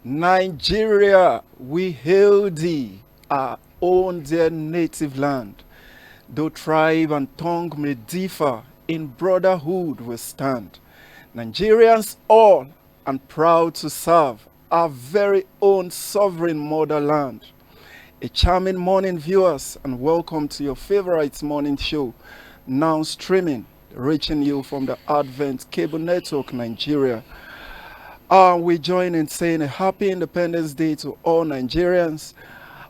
Nigeria, we hail thee, our own dear native land. Though tribe and tongue may differ, in brotherhood we stand. Nigerians all, and proud to serve our very own sovereign motherland. A charming morning, viewers, and welcome to your favorite morning show, now streaming, reaching you from the Advent Cable Network Nigeria. We join in saying a happy Independence Day to all Nigerians.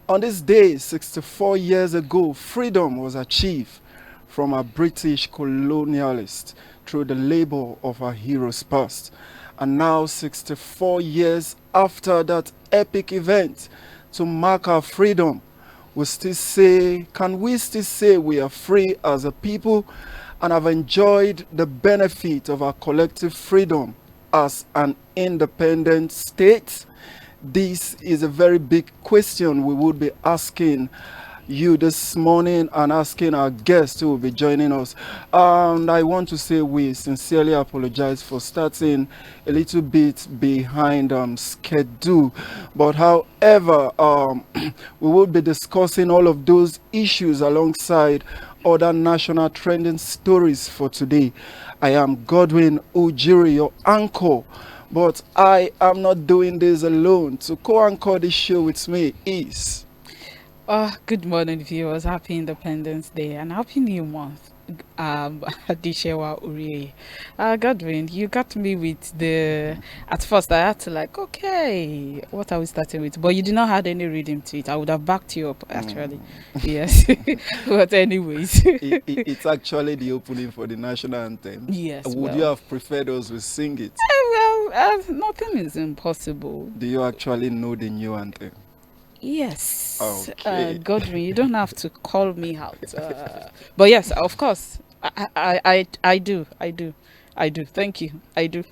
On this day, 64 years ago, freedom was achieved from a British colonialist through the labor of our heroes past. And now, 64 years after that epic event, to mark our freedom, can we still say we are free as a people and have enjoyed the benefit of our collective freedom as an independent state? This is a very big question we would be asking you this morning and asking our guests who will be joining us. And I want to say we sincerely apologize for starting a little bit behind schedule. But however, we will be discussing all of those issues alongside other national trending stories for today. I am Godwin Ujiri, your anchor. But I am not doing this alone. To co-anchor this show with me is... Good morning, viewers. Happy Independence Day and Happy New Month. Adesewa Orioye. Godwin, you got me with the. At first, I had to okay, what are we starting with? But you did not add any reading to it. I would have backed you up, actually. Yes. But anyways. It's actually the opening for the national anthem. Yes. Would you have preferred us to sing it? Nothing is impossible. Do you actually know the new anthem? Yes. Okay. Godwin, you don't have to call me out. But yes, of course. I do. Thank you. I do.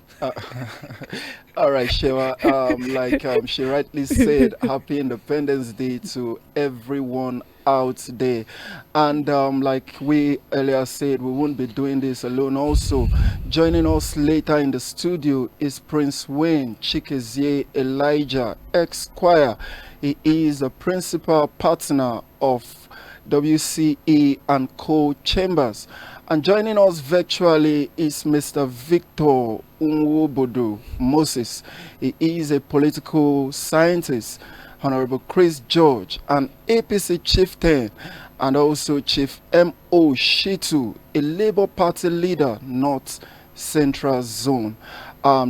All right, Shewa. She rightly said, Happy Independence Day to everyone out there. And like we earlier said, we won't be doing this alone. Also, joining us later in the studio is Prince Wayne Chikezie Elijah, ex-choir. He is a principal partner of WCE and Co Chambers. And joining us virtually is Mr. Victor Unwobodo Moses. He is a political scientist. Honorable Chris George, an APC chieftain, and also Chief M.O. Shitu, a Labour Party leader, North Central Zone.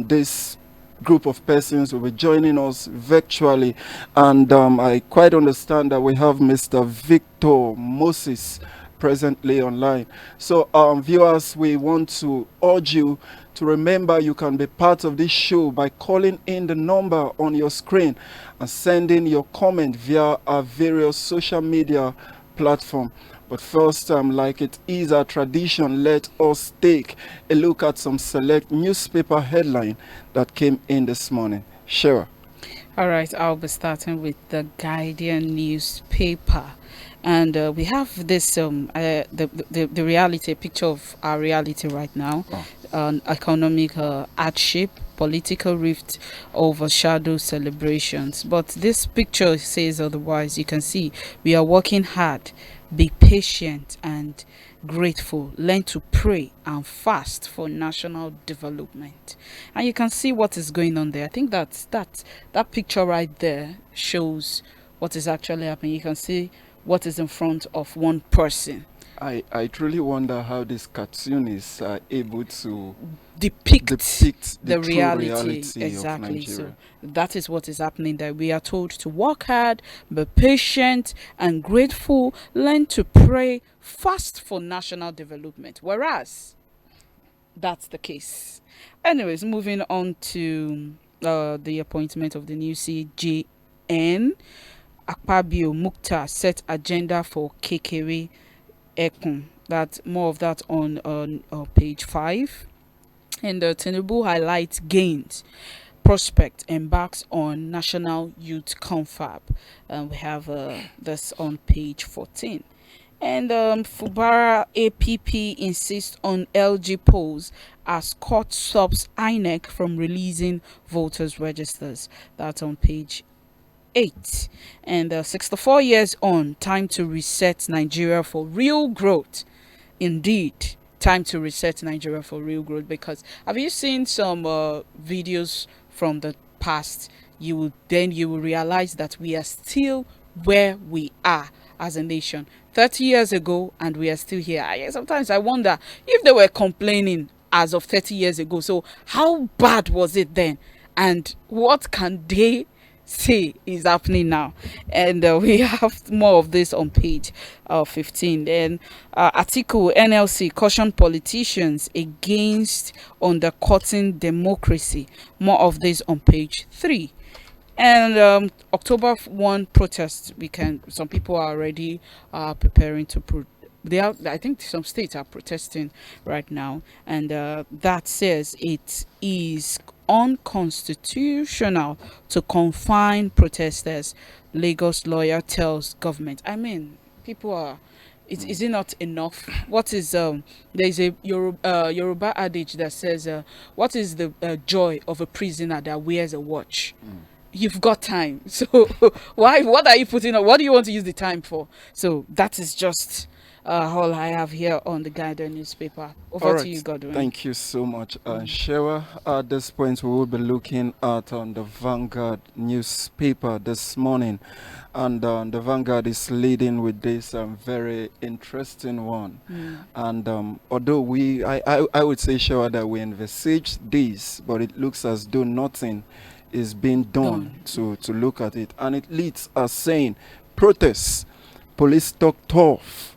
This group of persons will be joining us virtually, and I quite understand that we have Mr. Victor Moses presently online. So viewers, we want to urge you to remember you can be part of this show by calling in the number on your screen and sending your comment via our various social media platform. But first, like it is our tradition, let us take a look at some select newspaper headline that came in this morning. Sure. All right, I'll be starting with the Guardian newspaper. And we have this the reality, a picture of our reality right now. Economic hardship, political rift overshadow celebrations. But this picture says otherwise. You can see we are working hard, be patient and grateful, learn to pray and fast for national development. And you can see what is going on there. I think that picture right there shows what is actually happening. You can see what is in front of one person. I truly wonder how these cartoonists are able to depict the the true reality exactly. of So Nigeria. that is what is happening there. We are told to work hard, be patient and grateful, learn to pray, fast for national development. Whereas that's the case. Anyways, moving on to the appointment of the new CJN. Akpabio Mukhtar set agenda for Kekere Ekun. That more of that on page 5. And Tinubu highlights gains. Prospect embarks on National Youth Confab. We have this on page 14. And Fubara APP insists on LG polls as court stops INEC from releasing voters' registers. That's on page 8. And 64 years on, time to reset Nigeria for real growth. Indeed, time to reset Nigeria for real growth. Because have you seen some videos from the past? You will realize that we are still where we are as a nation 30 years ago, and we are still here. Sometimes I wonder if they were complaining as of 30 years ago. So how bad was it then? And what can they say is happening now? And we have more of this on page 15. Then article NLC caution politicians against undercutting democracy. More of this on page 3. And October 1 protests, some people are already preparing to I think some states are protesting right now, and that says it is unconstitutional to confine protesters. Lagos lawyer tells government. I mean, people are. Is it not enough? What is there is a Yoruba adage that says, "What is the joy of a prisoner that wears a watch?" You've got time, so what are you putting on? What do you want to use the time for? So that is just all I have here on the Guardian newspaper. Over to you, Godwin. Thank you so much, Shewa. At this point, we will be looking at the Vanguard newspaper this morning, and the Vanguard is leading with this very interesting one. And although I would say, Shewa, that we envisaged this, but it looks as though nothing is being done to look at it, and it leads us saying protests, police talk tough,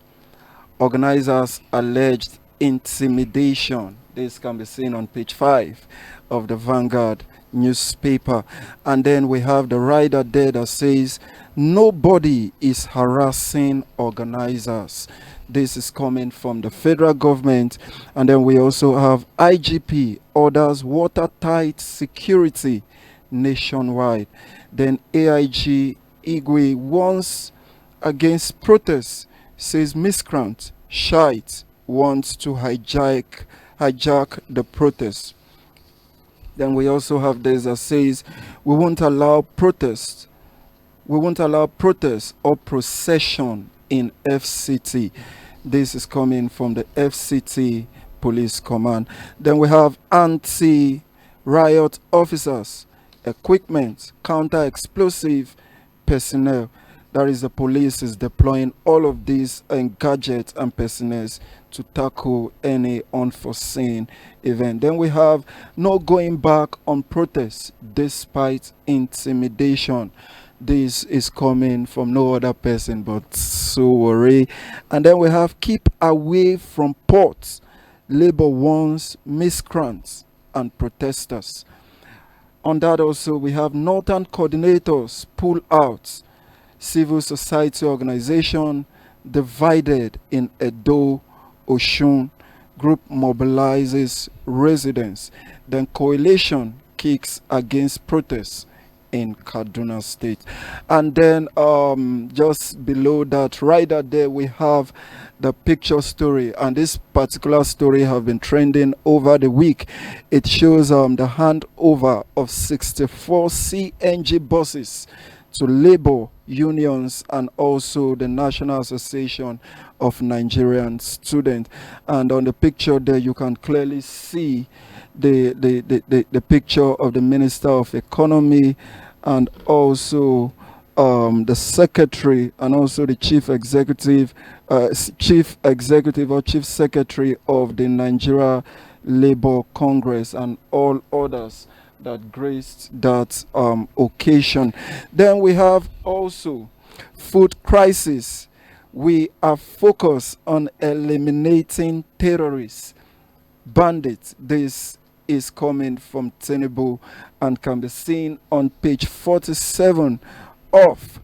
organizers alleged intimidation. This can be seen on page 5 of the Vanguard newspaper. And then we have the rider there that says nobody is harassing organizers. This is coming from the federal government. And then we also have IGP orders watertight security nationwide. Then AIG Igwe warns against protests, says miscreant shite wants to hijack the protests. Then we also have this that says we won't allow protest or procession in FCT. This is coming from the FCT police command. Then we have anti-riot officers, equipment, counter-explosive personnel. That is, the police is deploying all of these gadgets and personnel to tackle any unforeseen event. Then we have no going back on protests despite intimidation. This is coming from no other person but Sowore. And then we have keep away from ports. Labour warns miscreants and protesters. On that also, we have Northern coordinators pull out. Civil society organization divided in Edo, Oshun. Group mobilizes residents. Then coalition kicks against protests in Kaduna State. And then just below that, right there, we have the picture story. And this particular story have been trending over the week. It shows the handover of 64 CNG buses to labor unions and also the National Association of Nigerian Students. And on the picture there, you can clearly see the picture of the Minister of Economy and also the Secretary and also the Chief Executive or Chief Secretary of the Nigeria Labour Congress and all others that graced that occasion. Then we have also food crisis. We are focused on eliminating terrorists, bandits. This is coming from Tinubu and can be seen on page 47 of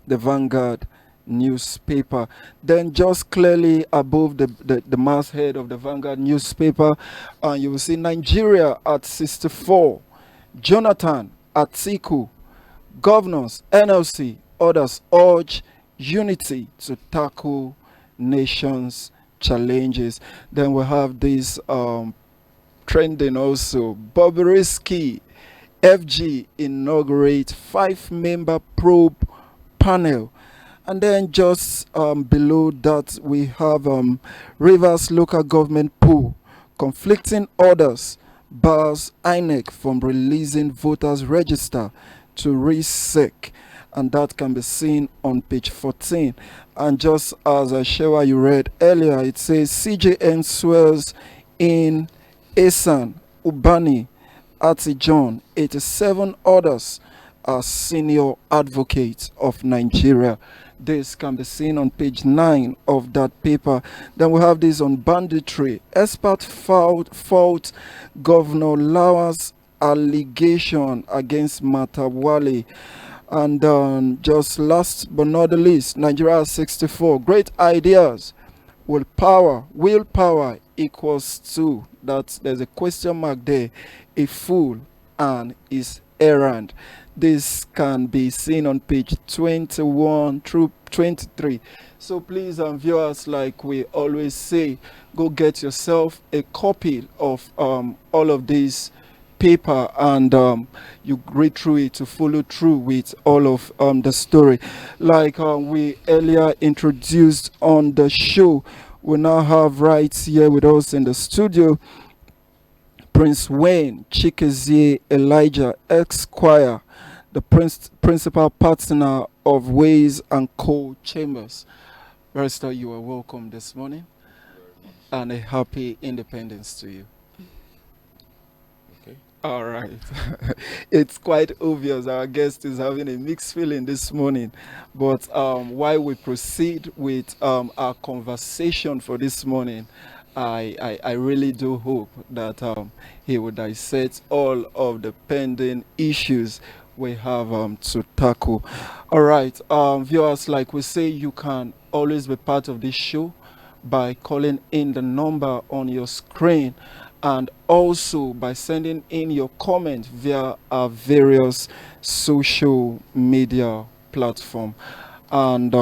the Vanguard newspaper. Then just clearly above the masthead of the Vanguard newspaper, you will see Nigeria at 64, Jonathan, Atiku, governors, NLC, others urge unity to tackle nations' challenges. Then we have this trending also. Bobrisky FG inaugurate 5-member probe panel. And then just below that we have Rivers local government poll. Conflicting orders bars INEC from releasing voters register to RESEC. And that can be seen on page 14. And just as Shewa you read earlier, it says CJN swears in Esan, Ubani, John, 87 others are senior advocates of Nigeria. This can be seen on page 9 of that paper. Then we have this on banditry. Expert fault Governor Lawa's allegation against Matawale. And just last but not the least, Nigeria has 64 great ideas. Willpower equals to, that there's a question mark there, a fool and his errand. This can be seen on page 21 through 23. So please, viewers, like we always say, go get yourself a copy of all of these paper, and you read through it to follow through with all of the story. Like we earlier introduced on the show, we now have right here with us in the studio Prince Wayne Chikezie Elijah Esquire, the principal partner of Ways and Co Chambers. Barrister, you are welcome this morning, and a happy independence to you. All right. It's quite obvious our guest is having a mixed feeling this morning. But while we proceed with our conversation for this morning, I really do hope that he will dissect all of the pending issues we have to tackle. All right. Viewers, like we say, you can always be part of this show by calling in the number on your screen, and also by sending in your comment via our various social media platform. And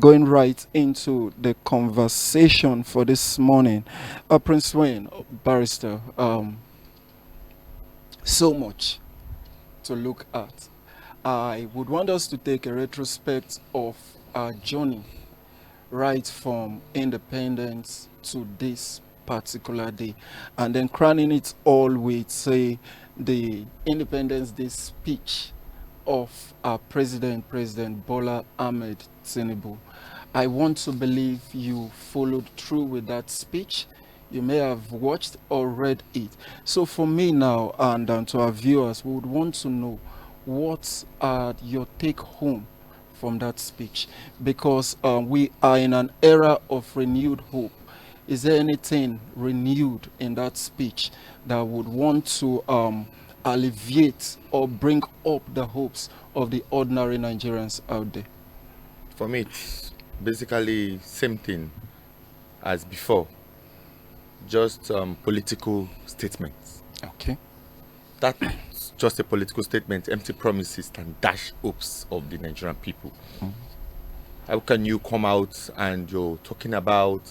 going right into the conversation for this morning, Prince Wayne, Barrister, so much to look at. I would want us to take a retrospect of our journey right from independence to this particular day, and then crowning it all with, say, the Independence Day speech of our President Bola Ahmed Tinubu. I want to believe you followed through with that speech. You may have watched or read it. So for me now, and to our viewers, we would want to know what are your take home from that speech, because we are in an era of renewed hope. Is there anything renewed in that speech that would want to alleviate or bring up the hopes of the ordinary Nigerians out there? For me, it's basically same thing as before, just political statements. Okay. That's just a political statement, empty promises and dash hopes of the Nigerian people. Mm-hmm. How can you come out and you're talking about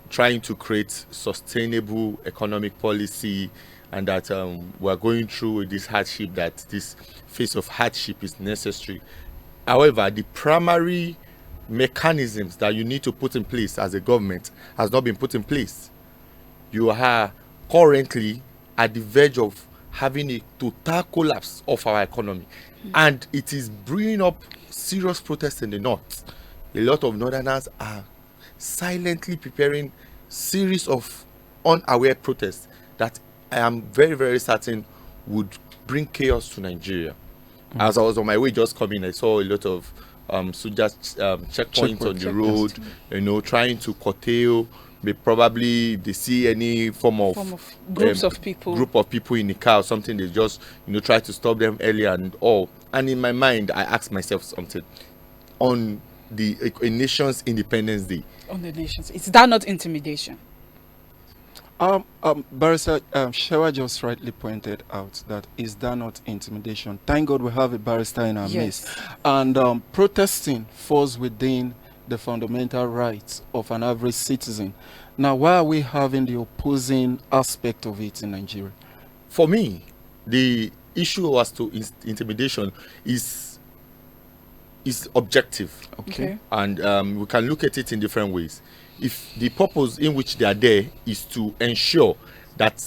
trying to create sustainable economic policy, and that we're going through this hardship, that this phase of hardship is necessary. However, the primary mechanisms that you need to put in place as a government has not been put in place. You are currently at the verge of having a total collapse of our economy, and it is bringing up serious protests in the north. A lot of northerners are silently preparing series of unaware protests that I am very, very certain would bring chaos to Nigeria. Mm-hmm. As I was on my way just coming, I saw a lot of soldiers checkpoints on the road, trying to curtail. Probably they see any form of group of people in the car or something, they just try to stop them earlier and all. And in my mind, I asked myself something on a nation's Independence Day. On the nations, is that not intimidation? Barrister Shewa just rightly pointed out that is that not intimidation? Thank God we have a barrister in our midst. And protesting falls within the fundamental rights of an average citizen. Now, why are we having the opposing aspect of it in Nigeria? For me, the issue as to intimidation is objective. Okay. And we can look at it in different ways. If the purpose in which they are there is to ensure that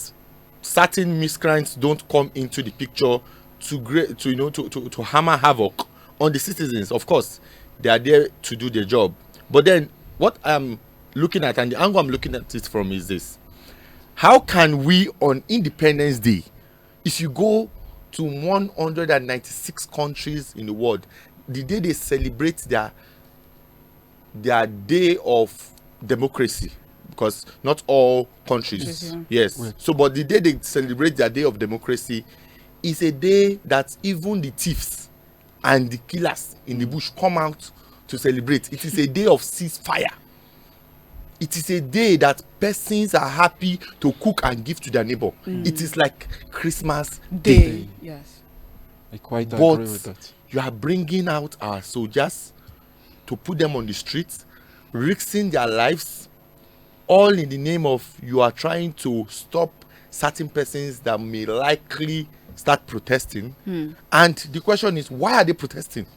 certain miscreants don't come into the picture to hammer havoc on the citizens, of course they are there to do their job. But then what I'm looking at, and the angle I'm looking at it from, is this: how can we on Independence Day, if you go to 196 countries in the world, the day they celebrate their day of democracy, because not all countries, yes, so but the day they celebrate their day of democracy is a day that even the thieves and the killers in the bush come out to celebrate. It is a day of ceasefire. It is a day that persons are happy to cook and give to their neighbor. It is like Christmas Day. Yes, I quite agree with that. You are bringing out our soldiers to put them on the streets, risking their lives, all in the name of you are trying to stop certain persons that may likely start protesting. And the question is, why are they protesting?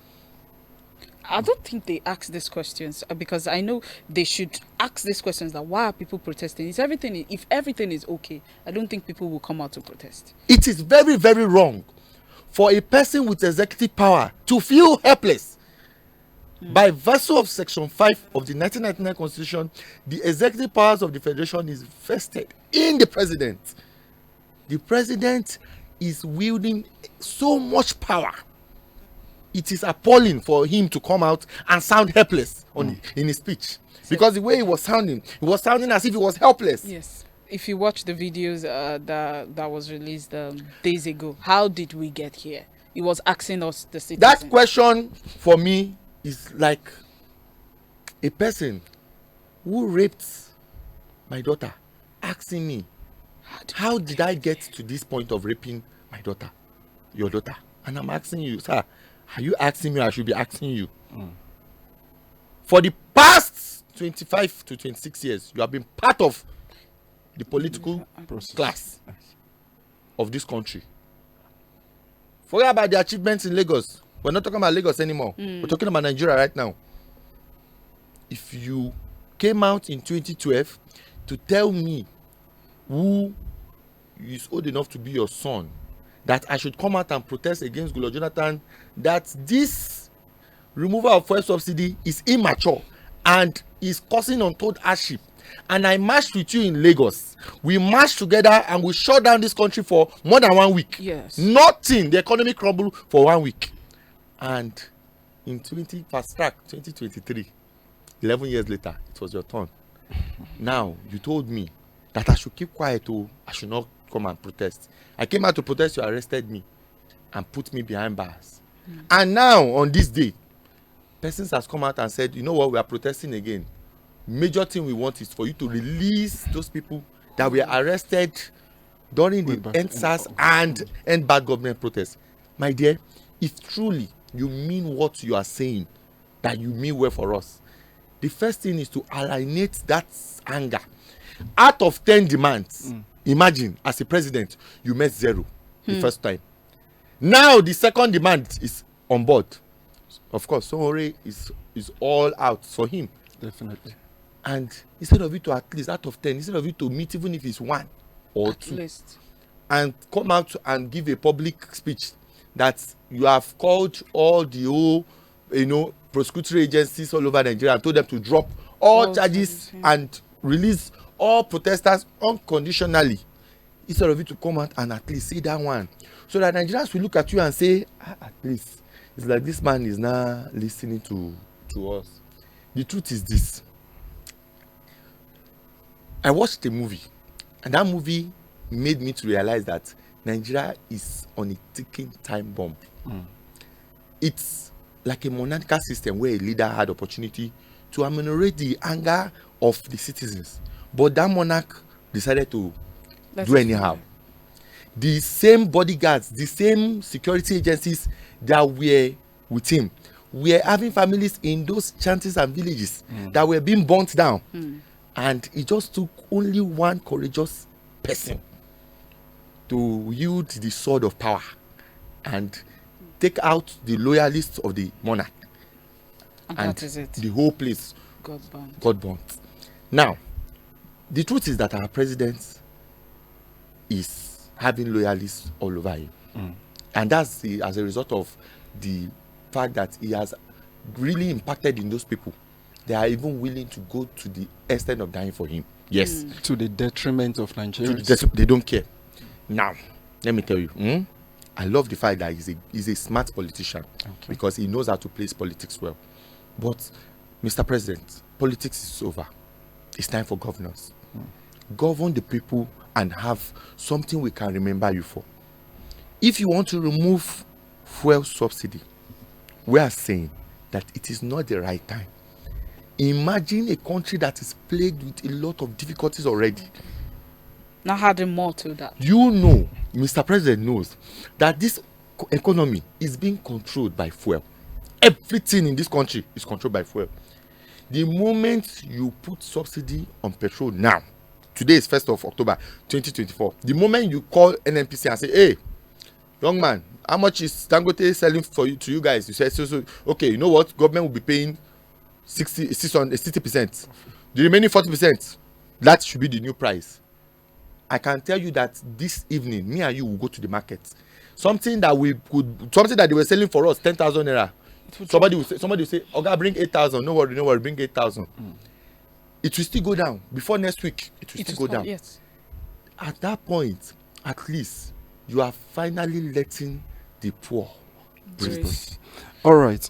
I don't think they ask these questions because I know they should ask these questions. That why are people protesting? If everything is okay, I don't think people will come out to protest. It is very, very wrong for a person with executive power to feel helpless. By virtue of Section 5 of the 1999 Constitution, the executive powers of the Federation is vested in the president. The president is wielding so much power. It is appalling for him to come out and sound helpless in his speech. Because the way he was sounding as if he was helpless. Yes. If you watch the videos that was released days ago, how did we get here? He was asking us, the citizens. That question for me is like a person who raped my daughter asking me, how did I get to this point of raping my daughter, your daughter? And I'm asking you, sir, are you asking me or I should be asking you? For the past 25 to 26 years, you have been part of the political class of this country. Forget about the achievements in Lagos. We're not talking about Lagos anymore. We're talking about Nigeria right now. If you came out in 2012 to tell me who is old enough to be your son, that I should come out and protest against Goodluck Jonathan, that this removal of fuel subsidy is immature and is causing untold hardship, and I marched with you in Lagos, we marched together and we shut down this country for more than 1 week. Yes. Nothing. The economy crumbled for 1 week. And in fast track 2023, 11 years later, it was your turn. Now, you told me that I should keep quiet, I should not come and protest. I came out to protest, you arrested me and put me behind bars. And now, on this day, persons has come out and said, you know what, we are protesting again. Major thing we want is for you to release those people that were arrested during the EndSARS and End Bad Government protests. My dear, if truly you mean what you are saying, that you mean well for us, the first thing is to alienate that anger. Out of 10 demands, imagine as a president you met 0 the first time. Now the second demand is on board. Of course, Sohore is all out for him. Definitely. And instead of you to, at least out of 10, instead of you to meet even if it's 1 or 2 and come out and give a public speech that you have called all the whole, prosecutory agencies all over Nigeria and told them to drop all charges and release all protesters unconditionally, instead of you to come out and at least say that one, so that Nigerians will look at you and say, at least it's like this man is now listening to us. The truth is this: I watched a movie, and that movie made me to realize that Nigeria is on a ticking time bomb. It's like a monarchical system where a leader had opportunity to ameliorate the anger of the citizens, but that monarch decided to That do is anyhow. fine. The same bodyguards, the same security agencies that were with him were having families in those shanties and villages that were being burnt down. And it just took only one courageous person to wield the sword of power and take out the loyalists of the monarch. And And that is it. the whole place God burn. got burnt. Now, the truth is that our president is having loyalists all over him. And that's as a result of the fact that he has really impacted in those people. They are even willing to go to the extent of dying for him. Yes. To the detriment of Nigerians. They don't care. Now, let me tell you, I love the fact that he's a smart politician because he knows how to place politics well. But, Mr. President, politics is over. It's time for governance. Govern the people and have something we can remember you for. If you want to remove fuel subsidy, we are saying that it is not the right time. Imagine a country that is plagued with a lot of difficulties already. Now adding more to that. You know, Mr. President knows that this economy is being controlled by fuel. Everything in this country is controlled by fuel. The moment you put subsidy on petrol now, today is 1st of October 2024, the moment you call NNPC and say, hey, young man, how much is Dangote selling for you to you guys? You say, so okay, you know what? Government will be paying 60%. The remaining 40%, that should be the new price. I can tell you that this evening, me and you will go to the market. Something that they were selling for us 10,000 naira. Somebody will say, okay, bring 8,000. No worry, bring 8,000. It will still go down. Before next week, it will still go down. Yes. At that point, at least, you are finally letting the poor breathe. All right,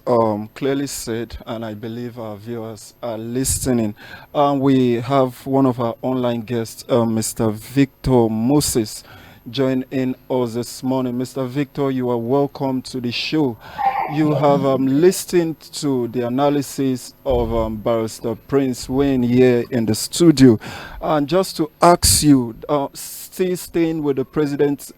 clearly said, and I believe our viewers are listening. We have one of our online guests, Mr. Victor Moses, join in us this morning. Mr. Victor, you are welcome to the show. You have listened to the analysis of Barrister Prince Wayne here in the studio. And just to ask you, still staying with the President's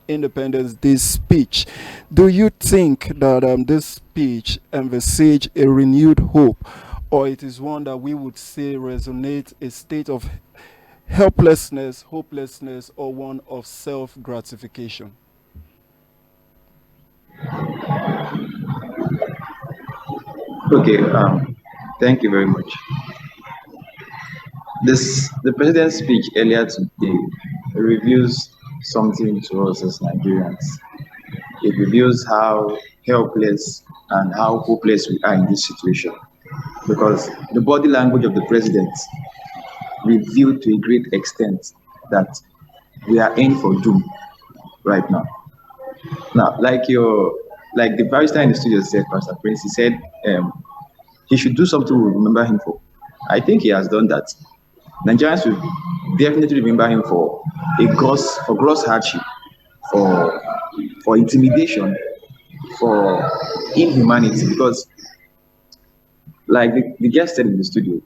Independence Day speech, do you think that this speech envisaged a renewed hope, or it is one that we would say resonate a state of helplessness, hopelessness, or one of self-gratification? Okay, thank you very much. The president's speech earlier today reveals something to us as Nigerians. It reveals how helpless and how hopeless we are in this situation. Because the body language of the president revealed to a great extent that we are in for doom right now. Now, like the barrister in the studio said, Pastor Prince, he said he should do something we'll remember him for. I think he has done that. Nigerians will definitely remember him for gross hardship, for intimidation, for inhumanity. Because, like the guest said in the studio,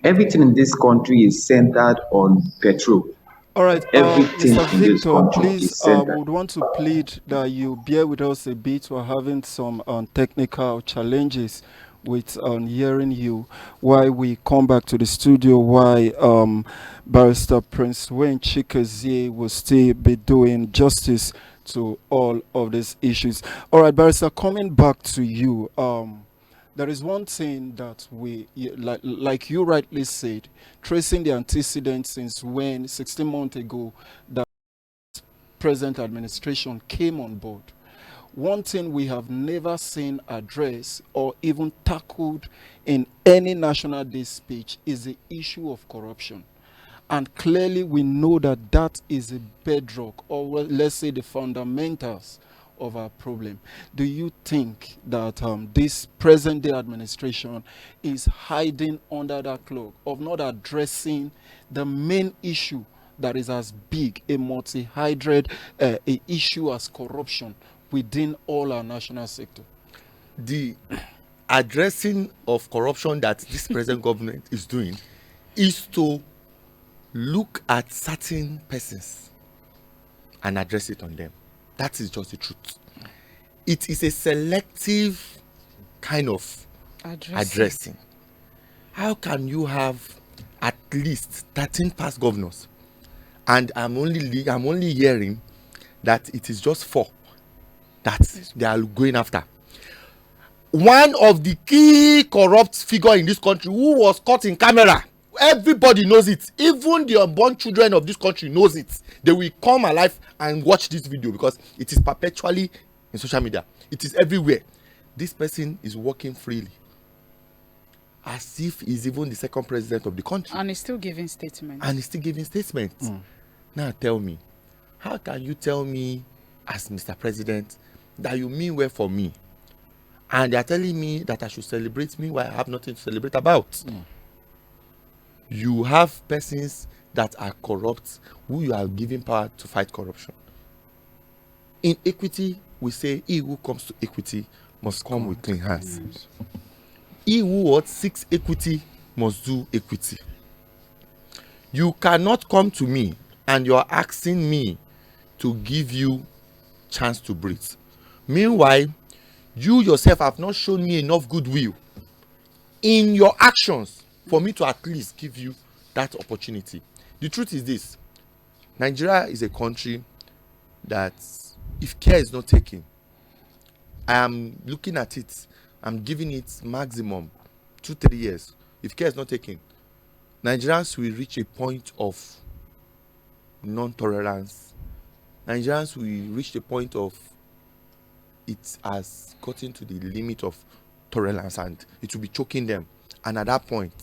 everything in this country is centered on petrol. All right, Everything Mr. in this Victor, country please, is centered. would want to plead that you bear with us a bit. We're having some technical challenges with hearing you while we come back to the studio, while Barrister Prince Wayne Chikezie will still be doing justice to all of these issues. All right, Barrister, coming back to you, there is one thing that like you rightly said, tracing the antecedents since when 16 months ago that present administration came on board. One thing we have never seen addressed or even tackled in any National Day speech is the issue of corruption. And clearly we know that that is a bedrock, or well, let's say the fundamentals of our problem. Do you think that this present day administration is hiding under that cloak of not addressing the main issue that is as big a multi-hydred a issue as corruption within all our national sector? The addressing of corruption that this present government is doing is to look at certain persons and address it on them. That is just the truth. It is a selective kind of addressing. How can you have at least 13 past governors, and I'm only hearing that it is just 4 that they are going after? One of the key corrupt figure in this country who was caught in camera, everybody knows it. Even the unborn children of this country knows it. They will come alive and watch this video because it is perpetually in social media. It is everywhere. This person is working freely, as if he's even the second president of the country. And he's still giving statements. Now tell me, how can you tell me as Mr. President that you mean well for me, and they are telling me that I should celebrate me while I have nothing to celebrate about? You have persons that are corrupt who you are giving power to fight corruption. In equity, we say he who comes to equity must come with clean hands. He who seeks equity must do equity. You cannot come to me and you are asking me to give you chance to breathe. Meanwhile, you yourself have not shown me enough goodwill in your actions for me to at least give you that opportunity. The truth is this: Nigeria is a country that, if care is not taken, I am looking at it, I'm giving it maximum 2-3 years. If care is not taken, Nigerians will reach a point of non-tolerance. Nigerians will reach the point of it has gotten to the limit of tolerance and it will be choking them. And at that point,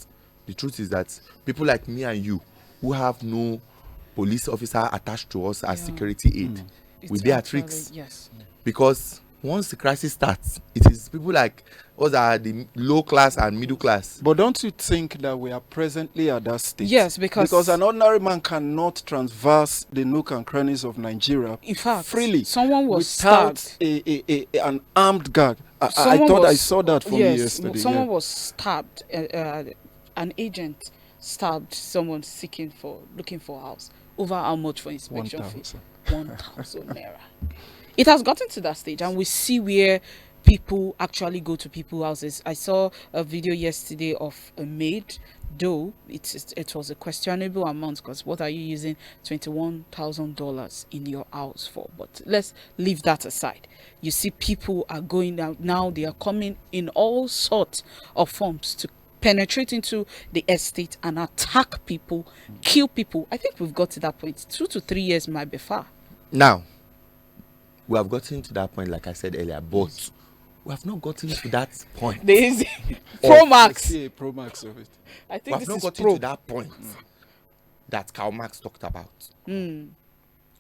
the truth is that people like me and you, who have no police officer attached to us as security aid, will be at risk. Yes. Because once the crisis starts, it is people like us that are the low class and middle class. But don't you think that we are presently at that stage? Yes, because an ordinary man cannot transverse the nook and crannies of Nigeria, in fact, freely, someone was without stabbed. an armed guard. I thought I saw that from you yesterday. Someone was stabbed. An agent stabbed someone looking for a house. Over how much for inspection fee? 1,000 naira. It has gotten to that stage, and we see where people actually go to people's houses. I saw a video yesterday of a maid, though it was a questionable amount, because what are you using $21,000 in your house for? But let's leave that aside. You see people are going out now, they are coming in all sorts of forms to penetrate into the estate and attack people, kill people. I think we've got to that point. 2 to 3 years might be far. Now, we have gotten to that point, like I said earlier, but we have not gotten to that point. There is Pro Max. See a Pro Max of it. I think we have this not is gotten Pro. to that point that Karl Marx talked about. You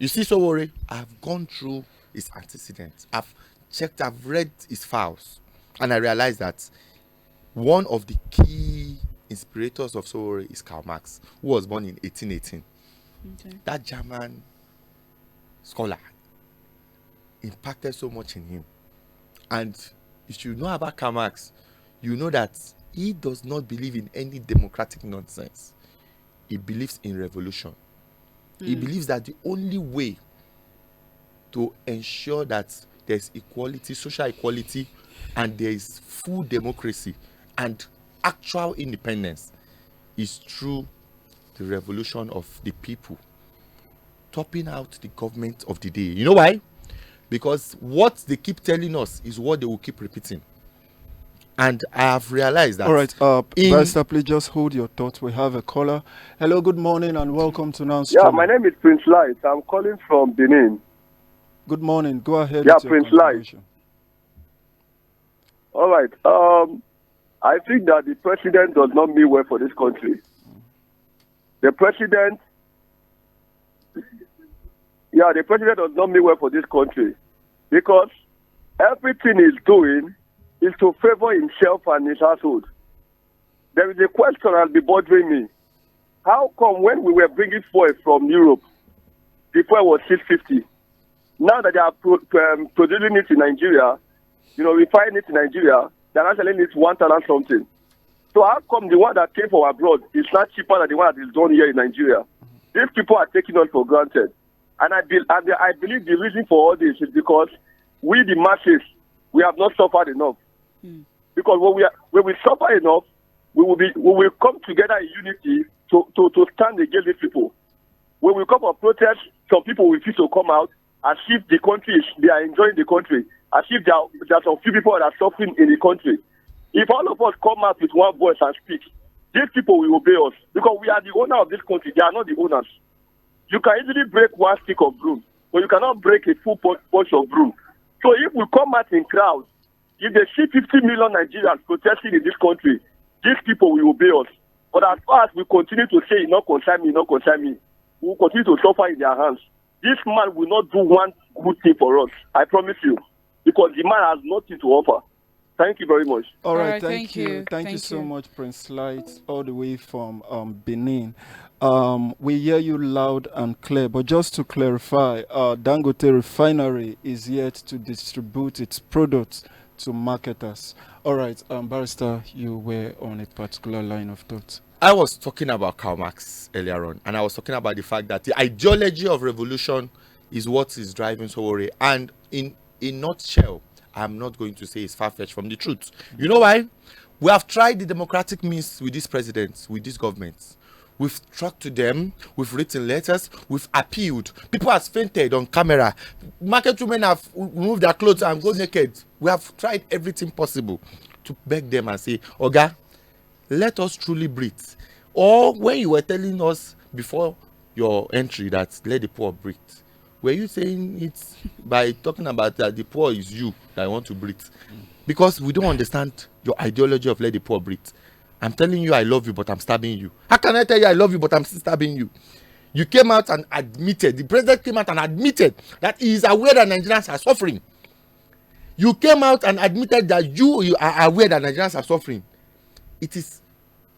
see, Sowore, I've gone through his antecedents. I've checked, I've read his files, and I realized that one of the key inspirators of Sowore is Karl Marx, who was born in 1818. Okay. That German scholar impacted so much in him. And if you know about Karl Marx, you know that he does not believe in any democratic nonsense. He believes in revolution. He believes that the only way to ensure that there's equality, social equality, and there is full democracy and actual independence is through the revolution of the people, topping out the government of the day. You know why? Because what they keep telling us is what they will keep repeating. And I have realized that. All right, Barrister, please just hold your thoughts. We have a caller. Hello, good morning, and welcome to Now. Yeah, my name is Prince Light. I'm calling from Benin. Good morning. Go ahead. Yeah, with your Prince Light. contribution. All right. I think that the president does not mean well for this country. The president does not mean well for this country, because everything he's doing is to favor himself and his household. There is a question that'll be bothering me. How come when we were bringing fuel from Europe, the fuel was 650? Now that they are producing it in Nigeria, refining it in Nigeria, they're not selling it 1,000 something. So how come the one that came from abroad is not cheaper than the one that is done here in Nigeria? These people are taking us for granted. And I believe the reason for all this is because we, the masses, we have not suffered enough. Because when we suffer enough, we will come together in unity to stand against these people. When we come for protest, some people refuse to come out as if the country they are enjoying the country, as if there are some few people that are suffering in the country. If all of us come out with one voice and speak, these people will obey us because we are the owner of this country. They are not the owners. You can easily break one stick of broom, but you cannot break a full bunch of broom. So if we come out in crowds, if they see 50 million Nigerians protesting in this country, these people will obey us. But as far as we continue to say, not concern me, we will continue to suffer in their hands. This man will not do one good thing for us. I promise you. Because the man has nothing to offer. Thank you very much. All right, thank you. Thank you so much, Prince Light, all the way from Benin. We hear you loud and clear, but just to clarify, Dangote Refinery is yet to distribute its products to marketers. All right, Barrister, you were on a particular line of thought. I was talking about Karl Marx earlier on, and I was talking about the fact that the ideology of revolution is what is driving Sowore. And in a nutshell, I'm not going to say it's far-fetched from the truth. You know why? We have tried the democratic means with this president, with this government. We've talked to them, we've written letters, we've appealed. People have fainted on camera. Market women have removed their clothes and go naked. We have tried everything possible to beg them and say, Oga, let us truly breathe. Or when you were telling us before your entry that let the poor breathe, were you saying it by talking about that the poor is you that want to breathe? Because we don't understand your ideology of let the poor breathe. I'm telling you I love you, but I'm stabbing you. How can I tell you I love you, but I'm still stabbing you? You came out and admitted, the president came out and admitted that he is aware that Nigerians are suffering. You came out and admitted that you are aware that Nigerians are suffering. It is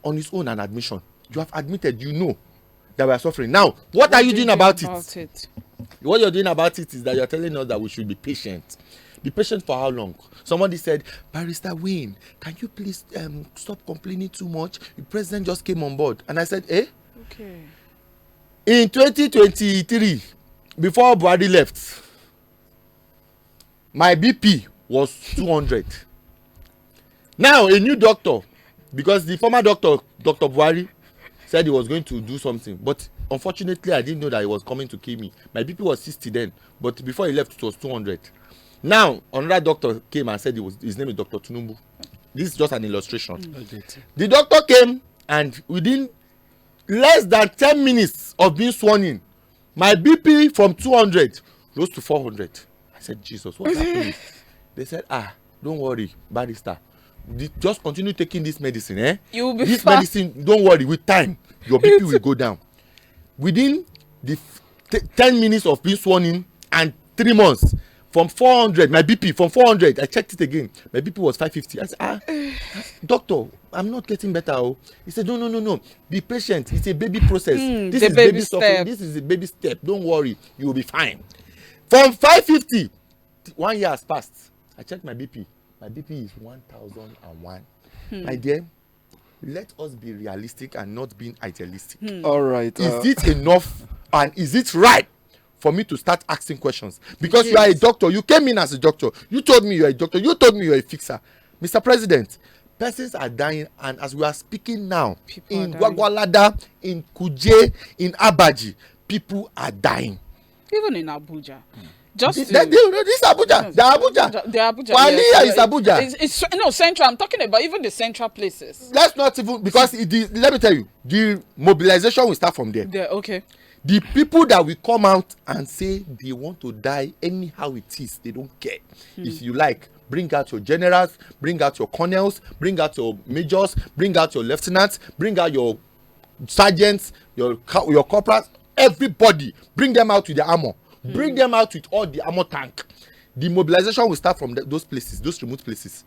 on its own an admission. You have admitted you know that we are suffering. Now, what are you doing about it? What you're doing about it is that you're telling us that we should be patient. Be patient for how long? Somebody said, Barrister Wayne, can you please stop complaining too much? The president just came on board. And I said, Okay. In 2023, before Buhari left, my BP was 200. Now, a new doctor, because the former doctor, Dr. Buhari, said he was going to do something. But unfortunately, I didn't know that he was coming to kill me. My BP was 60 then, but before he left, it was 200. Now, another doctor came and said his name is Dr. Tunumbu. This is just an illustration. The doctor came, and within less than 10 minutes of being sworn in, my BP from 200 rose to 400. I said, Jesus, what's happening? They said, don't worry, Barrister. Just continue taking this medicine, eh? You will be this fine. Medicine, don't worry, with time, your BP will go down. Within the 10 minutes of being sworn in and 3 months, from 400, my BP, from 400, I checked it again, my BP was 550. I said, doctor, I'm not getting better. Oh. He said, no, be patient. It's a baby process. This is baby suffering. This is a baby step. Don't worry, you will be fine. From 550, 1 year has passed. I checked my BP. My BP is 1001. My dear, let us be realistic and not being idealistic. All right. Is it enough and is it right for me to start asking questions? Because you are a doctor. You came in as a doctor. You told me you are a doctor. You told me you are a fixer. Mr. President, persons are dying, and as we are speaking now, people in Gwagwalada, in Kuje, in Abaji, people are dying. Even in Abuja. Just this Abuja, the Abuja. Walia is Abuja. It's no central. I'm talking about even the central places. Let's not even, because let me tell you, the mobilization will start from there. Okay. The people that will come out and say they want to die anyhow it is, they don't care. If you like, bring out your generals, bring out your colonels, bring out your majors, bring out your lieutenants, bring out your sergeants, your corporals, everybody, bring them out with the armor. Bring them out with all the armor tank. The mobilization will start from those places, those remote places.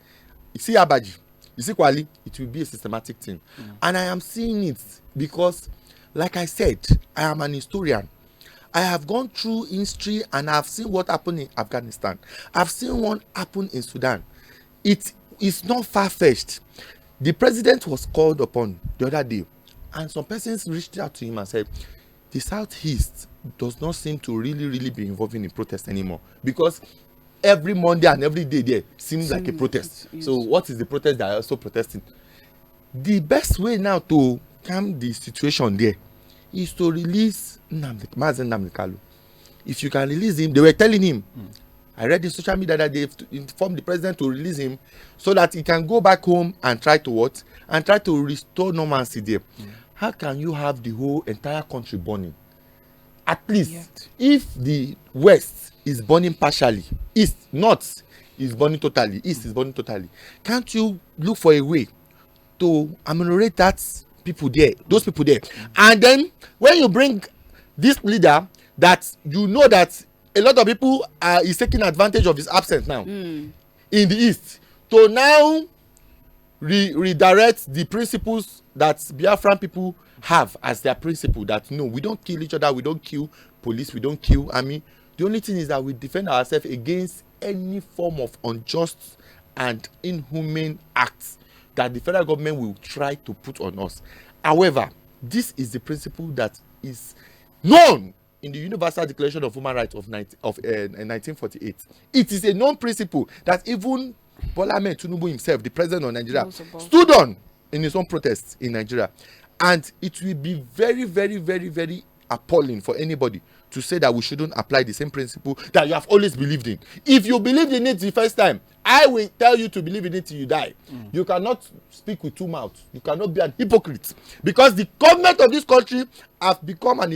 You see Abaji, you see Kwali, it will be a systematic thing. And I am seeing it because, like I said, I am an historian. I have gone through history and I have seen what happened in Afghanistan. I've seen what happened in Sudan. It is not far-fetched. The president was called upon the other day, and some persons reached out to him and said, the Southeast does not seem to really be involving in protest anymore, because every Monday and every day there seems like a protest. Yes. So what is the protest they are also protesting? The best way now to calm the situation there is to release Mazen Nnamdi Kanu. If you can release him, they were telling him, I read in social media that they've informed the president to release him so that he can go back home and try to what? And try to restore normalcy there. How can you have the whole entire country burning? At least, if the West is burning partially, East, North is burning totally, East is burning totally, can't you look for a way to ameliorate that people there, those people there? And then when you bring this leader that you know that a lot of people is taking advantage of his absence now in the East, to now redirect the principles that Biafran people have as their principle, that no, we don't kill each other, we don't kill police, we don't kill army. The only thing is that we defend ourselves against any form of unjust and inhumane acts that the federal government will try to put on us. However, this is the principle that is known in the Universal Declaration of Human Rights of 1948. It is a known principle that even Bola Ahmed Tinubu himself, the president of Nigeria, stood on in his own protests in Nigeria. And it will be very appalling for anybody to say that we shouldn't apply the same principle that you have always believed in. If you believed in it the first time, I will tell you to believe in it till you die. You cannot speak with two mouths. You cannot be an hypocrite, because the government of this country have become an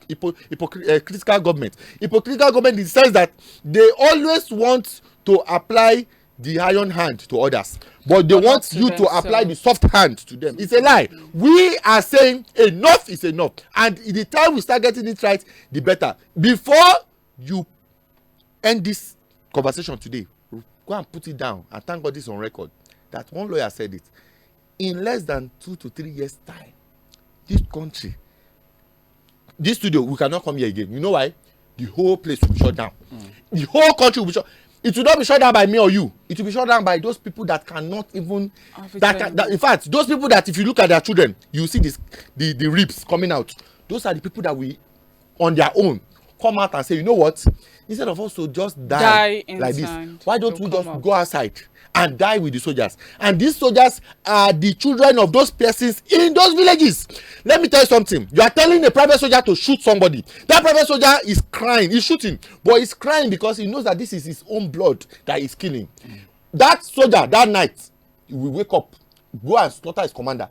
hypocritical government. Hypocritical government in the sense that they always want to apply the iron hand to others, but they want you to apply the soft hand to them. It's a lie. We are saying enough is enough, and the time we start getting it right, the better. Before you end this conversation today, go and put it down, and thank God this is on record, that one lawyer said it. In less than 2 to 3 years time, this country, this studio, we cannot come here again. You know why? The whole place will be shut down. The whole country will be shut. It will not be shut down by me or you. It will be shut down by those people that cannot even in fact, those people that if you look at their children, you see this the ribs coming out. Those are the people that we on their own come out and say, you know what, instead of us to just die like this, why don't we just go outside and die with the soldiers? And these soldiers are the children of those persons in those villages. Let me tell you something. You are telling a private soldier to shoot somebody. That private soldier is crying, he's shooting, but he's crying because he knows that this is his own blood that he's killing. That soldier that night, he will wake up, go and slaughter his commander,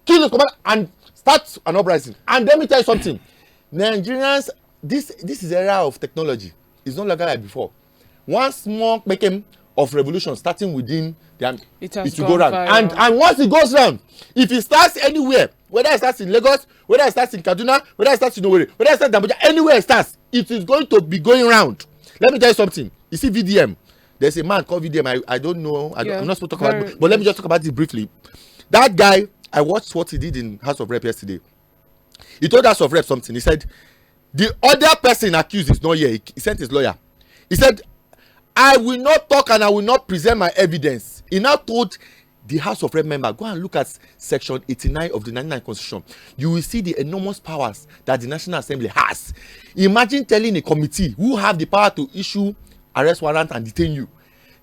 kill his commander, and start an uprising. And let me tell you something. Nigerians, this is era of technology. It's no longer like before. One small making of revolution starting within the it will go round, and once it goes round, if it starts anywhere, whether it starts in Lagos, whether it starts in Kaduna, whether it starts in Owerri, whether it starts in Abuja, anywhere it starts, it is going to be going round. Let me tell you something. You see VDM, there's a man called VDM. I don't know, I'm not supposed to talk about it, but let me just talk about it briefly. That guy, I watched what he did in House of Rep yesterday. He told House of Rep something. He said the other person accused is not here. He sent his lawyer. He said, I will not talk and I will not present my evidence. He now told the House of Rep member, go and look at section 89 of the 99 Constitution. You will see the enormous powers that the National Assembly has. Imagine telling a committee who have the power to issue arrest warrant and detain you,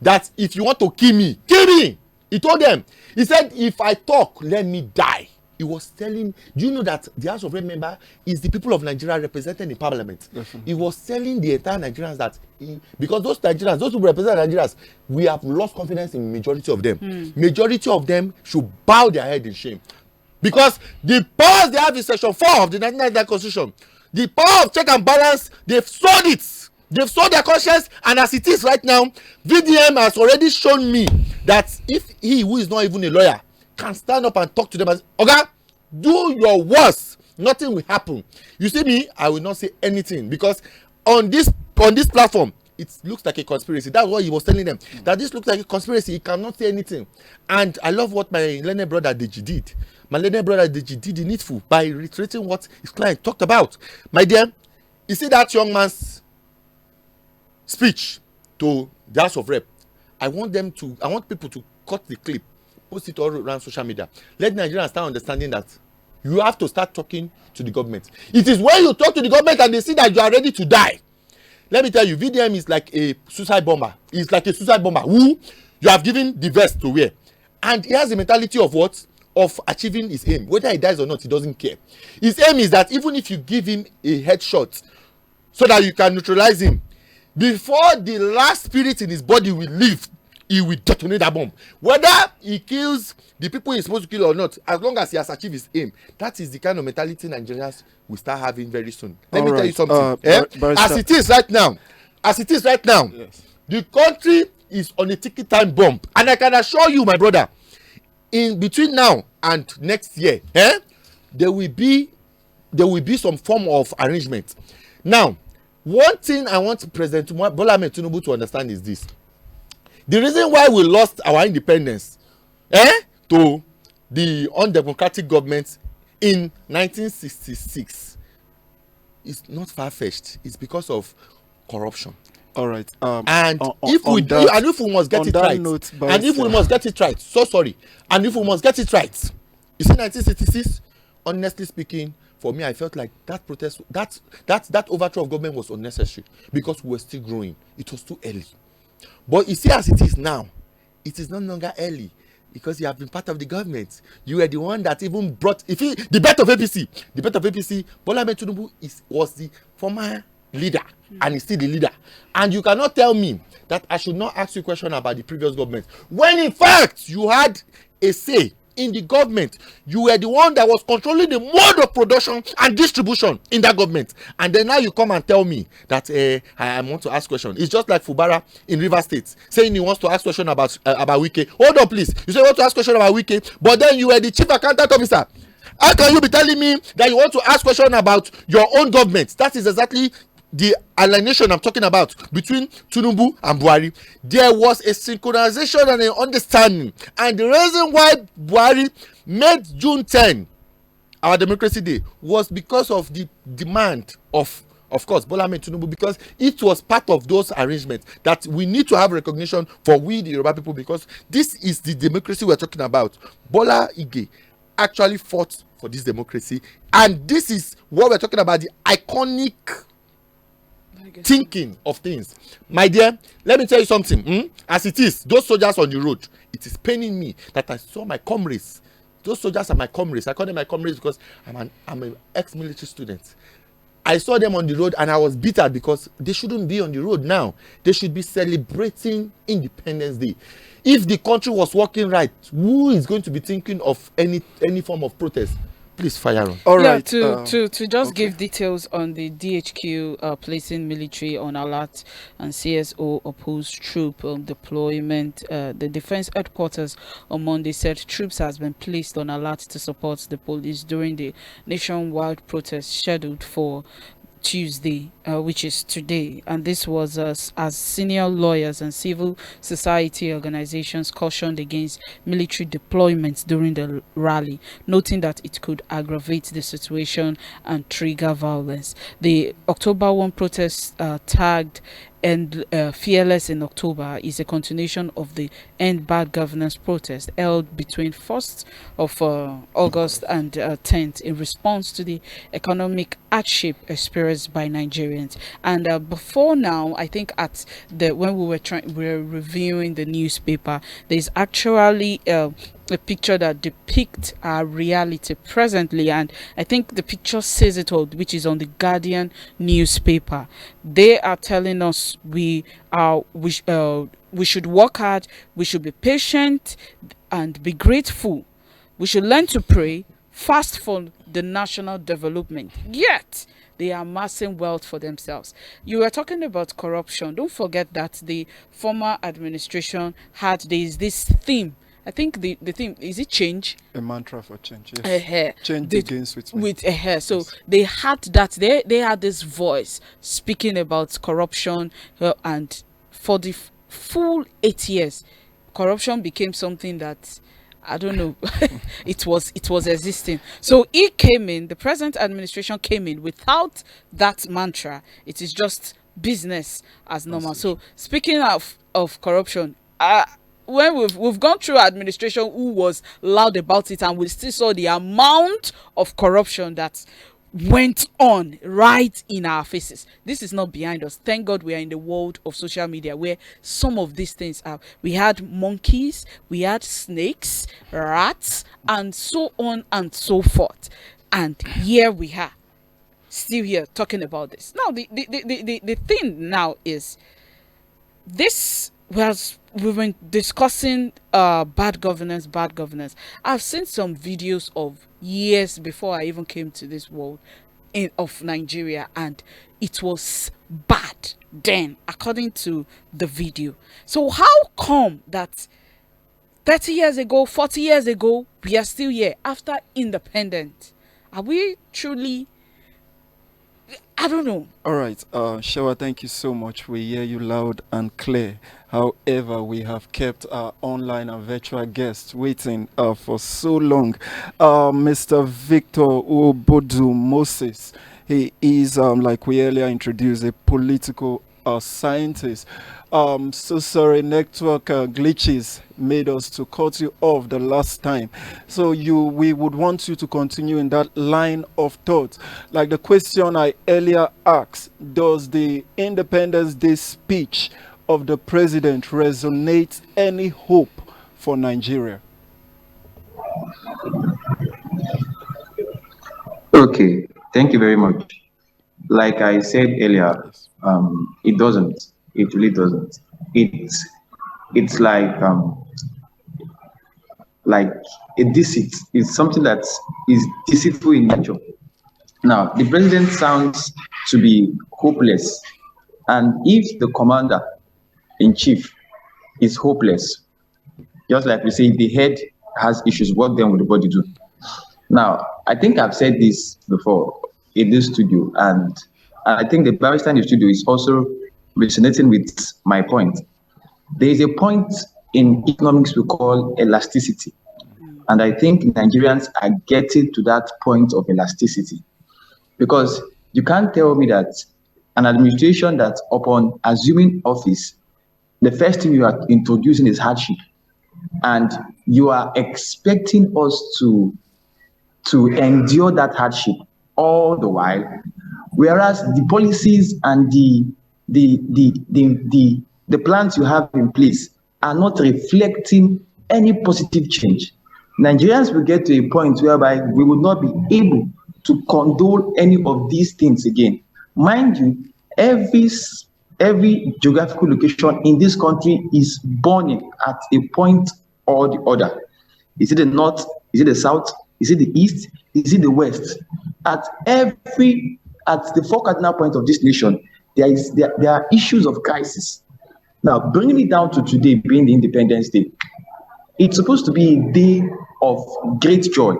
that if you want to kill me, kill me. He told them, he said, if I talk, let me die. He was telling, do you know that the House of Rep member is the people of Nigeria represented in Parliament? He was telling the entire Nigerians that because those Nigerians, those who represent Nigerians, we have lost confidence in majority of them. Majority of them should bow their head in shame, because the powers they have in section 4 of the 1999 Constitution, the power of check and balance, they've sold it. They've sold their conscience, and as it is right now, VDM has already shown me that if he, who is not even a lawyer, can stand up and talk to them and say, okay, do your worst, nothing will happen. You see me, I will not say anything, because on this platform, it looks like a conspiracy. That's what he was telling them, that this looks like a conspiracy. He cannot say anything. And I love what my learned brother Deji did. My learned brother Deji did the needful by reiterating what his client talked about. My dear, you see that young man's speech to the House of Rep. I want people to cut the clip, post it all around social media. Let Nigerians start understanding that You have to start talking to the government. It is when you talk to the government and they see that you are ready to die. Let me tell you, VDM is like a suicide bomber. It's like a suicide bomber who you have given the vest to wear. And he has the mentality of what? Of achieving his aim. Whether he dies or not, he doesn't care. His aim is that even if you give him a headshot so that you can neutralize him, before the last spirit in his body will leave, he will detonate that bomb. Whether he kills the people he's supposed to kill or not, as long as he has achieved his aim, that is the kind of mentality Nigerians will start having very soon. Let me tell you something. As it is right now, yes, the country is on a ticking time bomb. And I can assure you, my brother, in between now and next year, there will be some form of arrangement. Now, one thing I want President Bola Ahmed Tinubu to understand is this. The reason why we lost our independence to the undemocratic government in 1966 is not far-fetched. It's because of corruption. All right. And if we must get it right, and if we must get it right, you see, 1966, honestly speaking, for me, I felt like that protest, that overthrow of government was unnecessary because we were still growing. It was too early. But you see, as it is now, it is no longer early because you have been part of the government. You were the one that even brought the birth of APC. Bola Ahmed Tinubu was the former leader and is still the leader. And you cannot tell me that I should not ask you a question about the previous government when in fact you had a say in the government. You were the one that was controlling the mode of production and distribution in that government, and then now you come and tell me that I want to ask question. It's just like Fubara in Rivers State saying he wants to ask question about Wike. Hold on, please. You say you want to ask question about Wike, but then you were the chief accountant officer. How can you be telling me that you want to ask question about your own government? That is exactly the alienation I'm talking about between Tinubu and Buhari. There was a synchronization and an understanding, and the reason why Buhari made June 10 our democracy day was because of the demand of course, Bola Ahmed Tinubu, because it was part of those arrangements that we need to have recognition for we the Yoruba people, because this is the democracy we're talking about. Bola Ige actually fought for this democracy, and this is what we're talking about, the iconic thinking of things. My dear, let me tell you something. As it is, those soldiers on the road, it is paining me that I saw my comrades. Those soldiers are my comrades. I call them my comrades because I'm an ex-military student. I saw them on the road and I was bitter because they shouldn't be on the road now. They should be celebrating Independence Day. If the country was working right, who is going to be thinking of any form of protest? Please fire on. All right. To just give details on the DHQ placing military on alert and CSO opposed troop deployment. The defense headquarters on Monday said troops has been placed on alert to support the police during the nationwide protest scheduled for Tuesday, which is today, and this was as senior lawyers and civil society organizations cautioned against military deployments during the rally, noting that it could aggravate the situation and trigger violence. The October 1 protest tagged and Fearless in October is a continuation of the End Bad Governance protest held between 1st of August and 10th in response to the economic hardship experienced by Nigerians. And before now, I think when we were reviewing the newspaper, there's actually a picture that depicts our reality presently, and I think the picture says it all, which is on the Guardian newspaper. They are telling us we should work hard, we should be patient and be grateful. We should learn to pray, fast for the national development. Yet they are amassing wealth for themselves. You were talking about corruption. Don't forget that the former administration had this theme. I think the theme is it change? A mantra for change. Yes. Change begins with me. So yes. They had that. They had this voice speaking about corruption, and for the full 8 years, corruption became something that I don't know. it was existing. So he came in. The present administration came in without that mantra. It is just business as normal. So speaking of corruption, when we've gone through administration who was loud about it, and we still saw the amount of corruption that went on right in our faces. This is not behind us. Thank God we are in the world of social media where some of these things are. We had monkeys, we had snakes, rats, and so on and so forth. And here we are, still here talking about this. Now, the thing now is this was, we've been discussing bad governance. I've seen some videos of years before I even came to this world of Nigeria, and it was bad then, according to the video. So how come that 30 years ago, 40 years ago, we are still here after independence? Are we truly, I don't know. All right, Shewa, thank you so much. We hear you loud and clear. However, we have kept our online and virtual guests waiting for so long. Mr. Victor Obodu Moses, he is, like we earlier introduced, a political scientist. So sorry, network glitches made us to cut you off the last time. So we would want you to continue in that line of thought. Like the question I earlier asked, does the Independence Day speech of the president resonate any hope for Nigeria? Okay, thank you very much. Like I said earlier, Yes. It doesn't. It really doesn't. It's like a deceit. It's something that is deceitful in nature. Now, the president sounds to be hopeless, and if the commander in chief is hopeless, just like we say, the head has issues, what then will the body do? Now, I think I've said this before in this studio, and I think the barrister in the studio is also resonating with my point. There is a point in economics we call elasticity. And I think Nigerians are getting to that point of elasticity. Because you can't tell me that an administration that upon assuming office, the first thing you are introducing is hardship. And you are expecting us to endure that hardship all the while, whereas the policies and the plans you have in place are not reflecting any positive change. Nigerians will get to a point whereby we will not be able to condone any of these things again. Mind you, every geographical location in this country is burning at a point or the other. Is it the north? Is it the south? Is it the east? Is it the west? At the four cardinal points of this nation, there are issues of crisis. Now, bringing it down to today being the Independence Day, it's supposed to be a day of great joy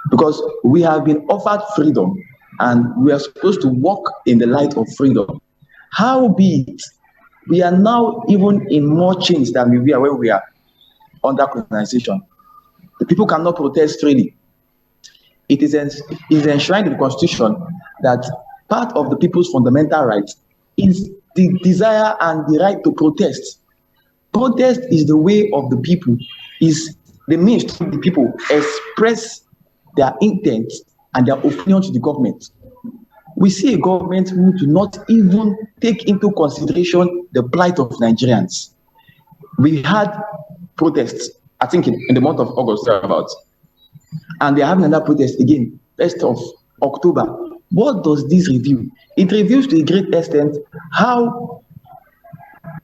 because we have been offered freedom and we are supposed to walk in the light of freedom. Howbeit, we are now even in more chains than we were when we are under colonization. The people cannot protest freely. It is enshrined in the Constitution that part of the people's fundamental rights is the desire and the right to protest. Protest is the way of the people, is the means to the people express their intent and their opinion to the government. We see a government who do not even take into consideration the plight of Nigerians. We had protests, I think in the month of August, thereabouts. And they are having another protest again, 1st of October. What does this reveal? It reveals to a great extent how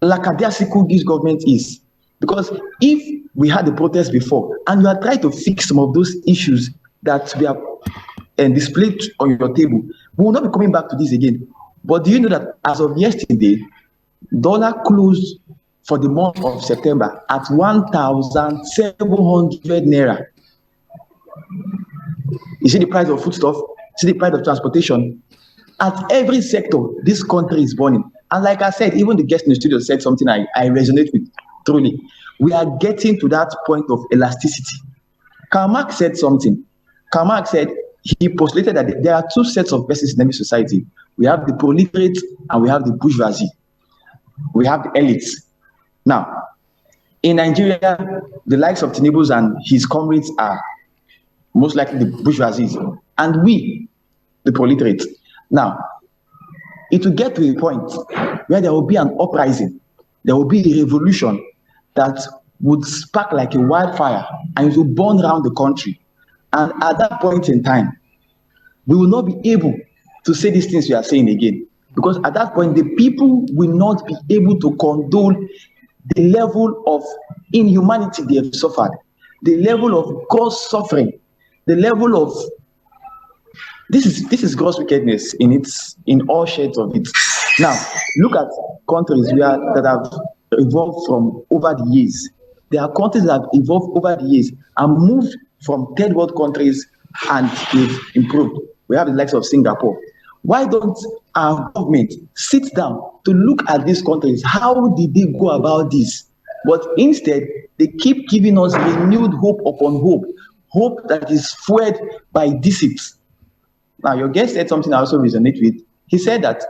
lackadaisical this government is. Because if we had the protest before, and you are trying to fix some of those issues that we have displayed on your table, we will not be coming back to this again. But do you know that as of yesterday, dollar closed for the month of September at 1,700 naira? You see the price of foodstuff, see the price of transportation. At every sector, this country is burning. And like I said, even the guest in the studio said something I resonate with, truly. We are getting to that point of elasticity. Karl Marx said something. Karl Marx said, he postulated that there are two sets of persons in every society. We have the proletariat and we have the bourgeoisie. We have the elites. Now, In Nigeria, the likes of Tinubu and his comrades are most likely the bourgeoisie, and we, the proletates. Now, it will get to a point where there will be an uprising, there will be a revolution that would spark like a wildfire and it will burn around the country. And at that point in time, we will not be able to say these things we are saying again. Because at that point, the people will not be able to condone the level of inhumanity they have suffered, the level of gross suffering, the level of this is gross wickedness in all shades of it. Now, look at countries that have evolved from over the years. There are countries that have evolved over the years and moved from third world countries and they've improved. We have the likes of Singapore. Why don't our government sit down to look at these countries? How did they go about this? But instead, they keep giving us renewed hope upon hope, hope that is fueled by deceit. Now, your guest said something I also resonate with. He said that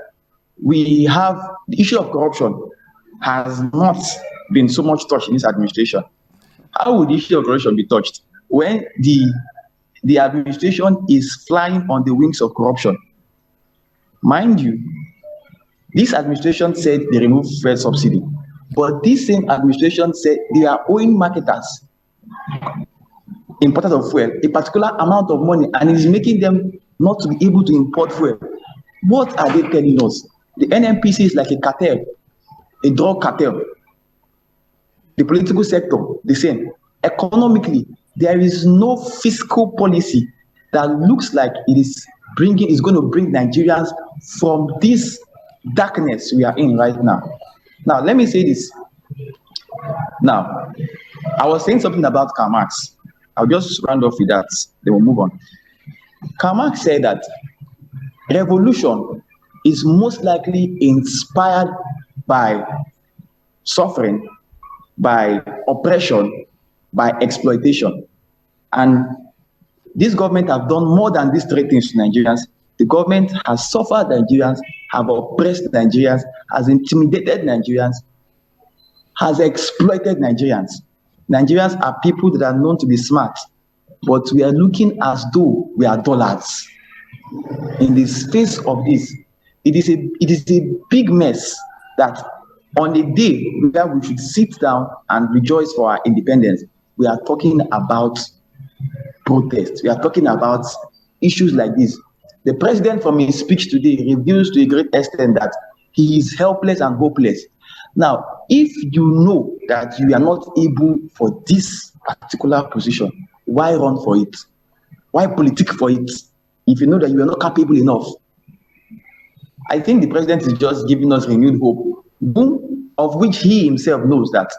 we have the issue of corruption has not been so much touched in this administration. How would the issue of corruption be touched when the administration is flying on the wings of corruption? Mind you, this administration said they removed fuel subsidy, but this same administration said they are owing marketers, importers of fuel, a particular amount of money, and it is making them not to be able to import fuel. What are they telling us? The NNPC is like a cartel, a drug cartel. The political sector, the same. Economically, there is no fiscal policy that looks like it is going to bring Nigerians from this darkness we are in right now. Now, let me say this. Now, I was saying something about Karl Marx. I'll just round off with that, then we'll move on. Karl Marx said that revolution is most likely inspired by suffering, by oppression, by exploitation. And this government have done more than these three things to Nigerians. The government has suffered Nigerians, have oppressed Nigerians, has intimidated Nigerians, has exploited Nigerians. Nigerians are people that are known to be smart, but we are looking as though we are dollars. In the face of this, it is a big mess that on the day where we should sit down and rejoice for our independence, we are talking about protest. We are talking about issues like this. The president, from his speech today, reveals to a great extent that he is helpless and hopeless. Now, if you know that you are not able for this particular position, why run for it? Why politic for it? If you know that you are not capable enough. I think the president is just giving us renewed hope, of which he himself knows that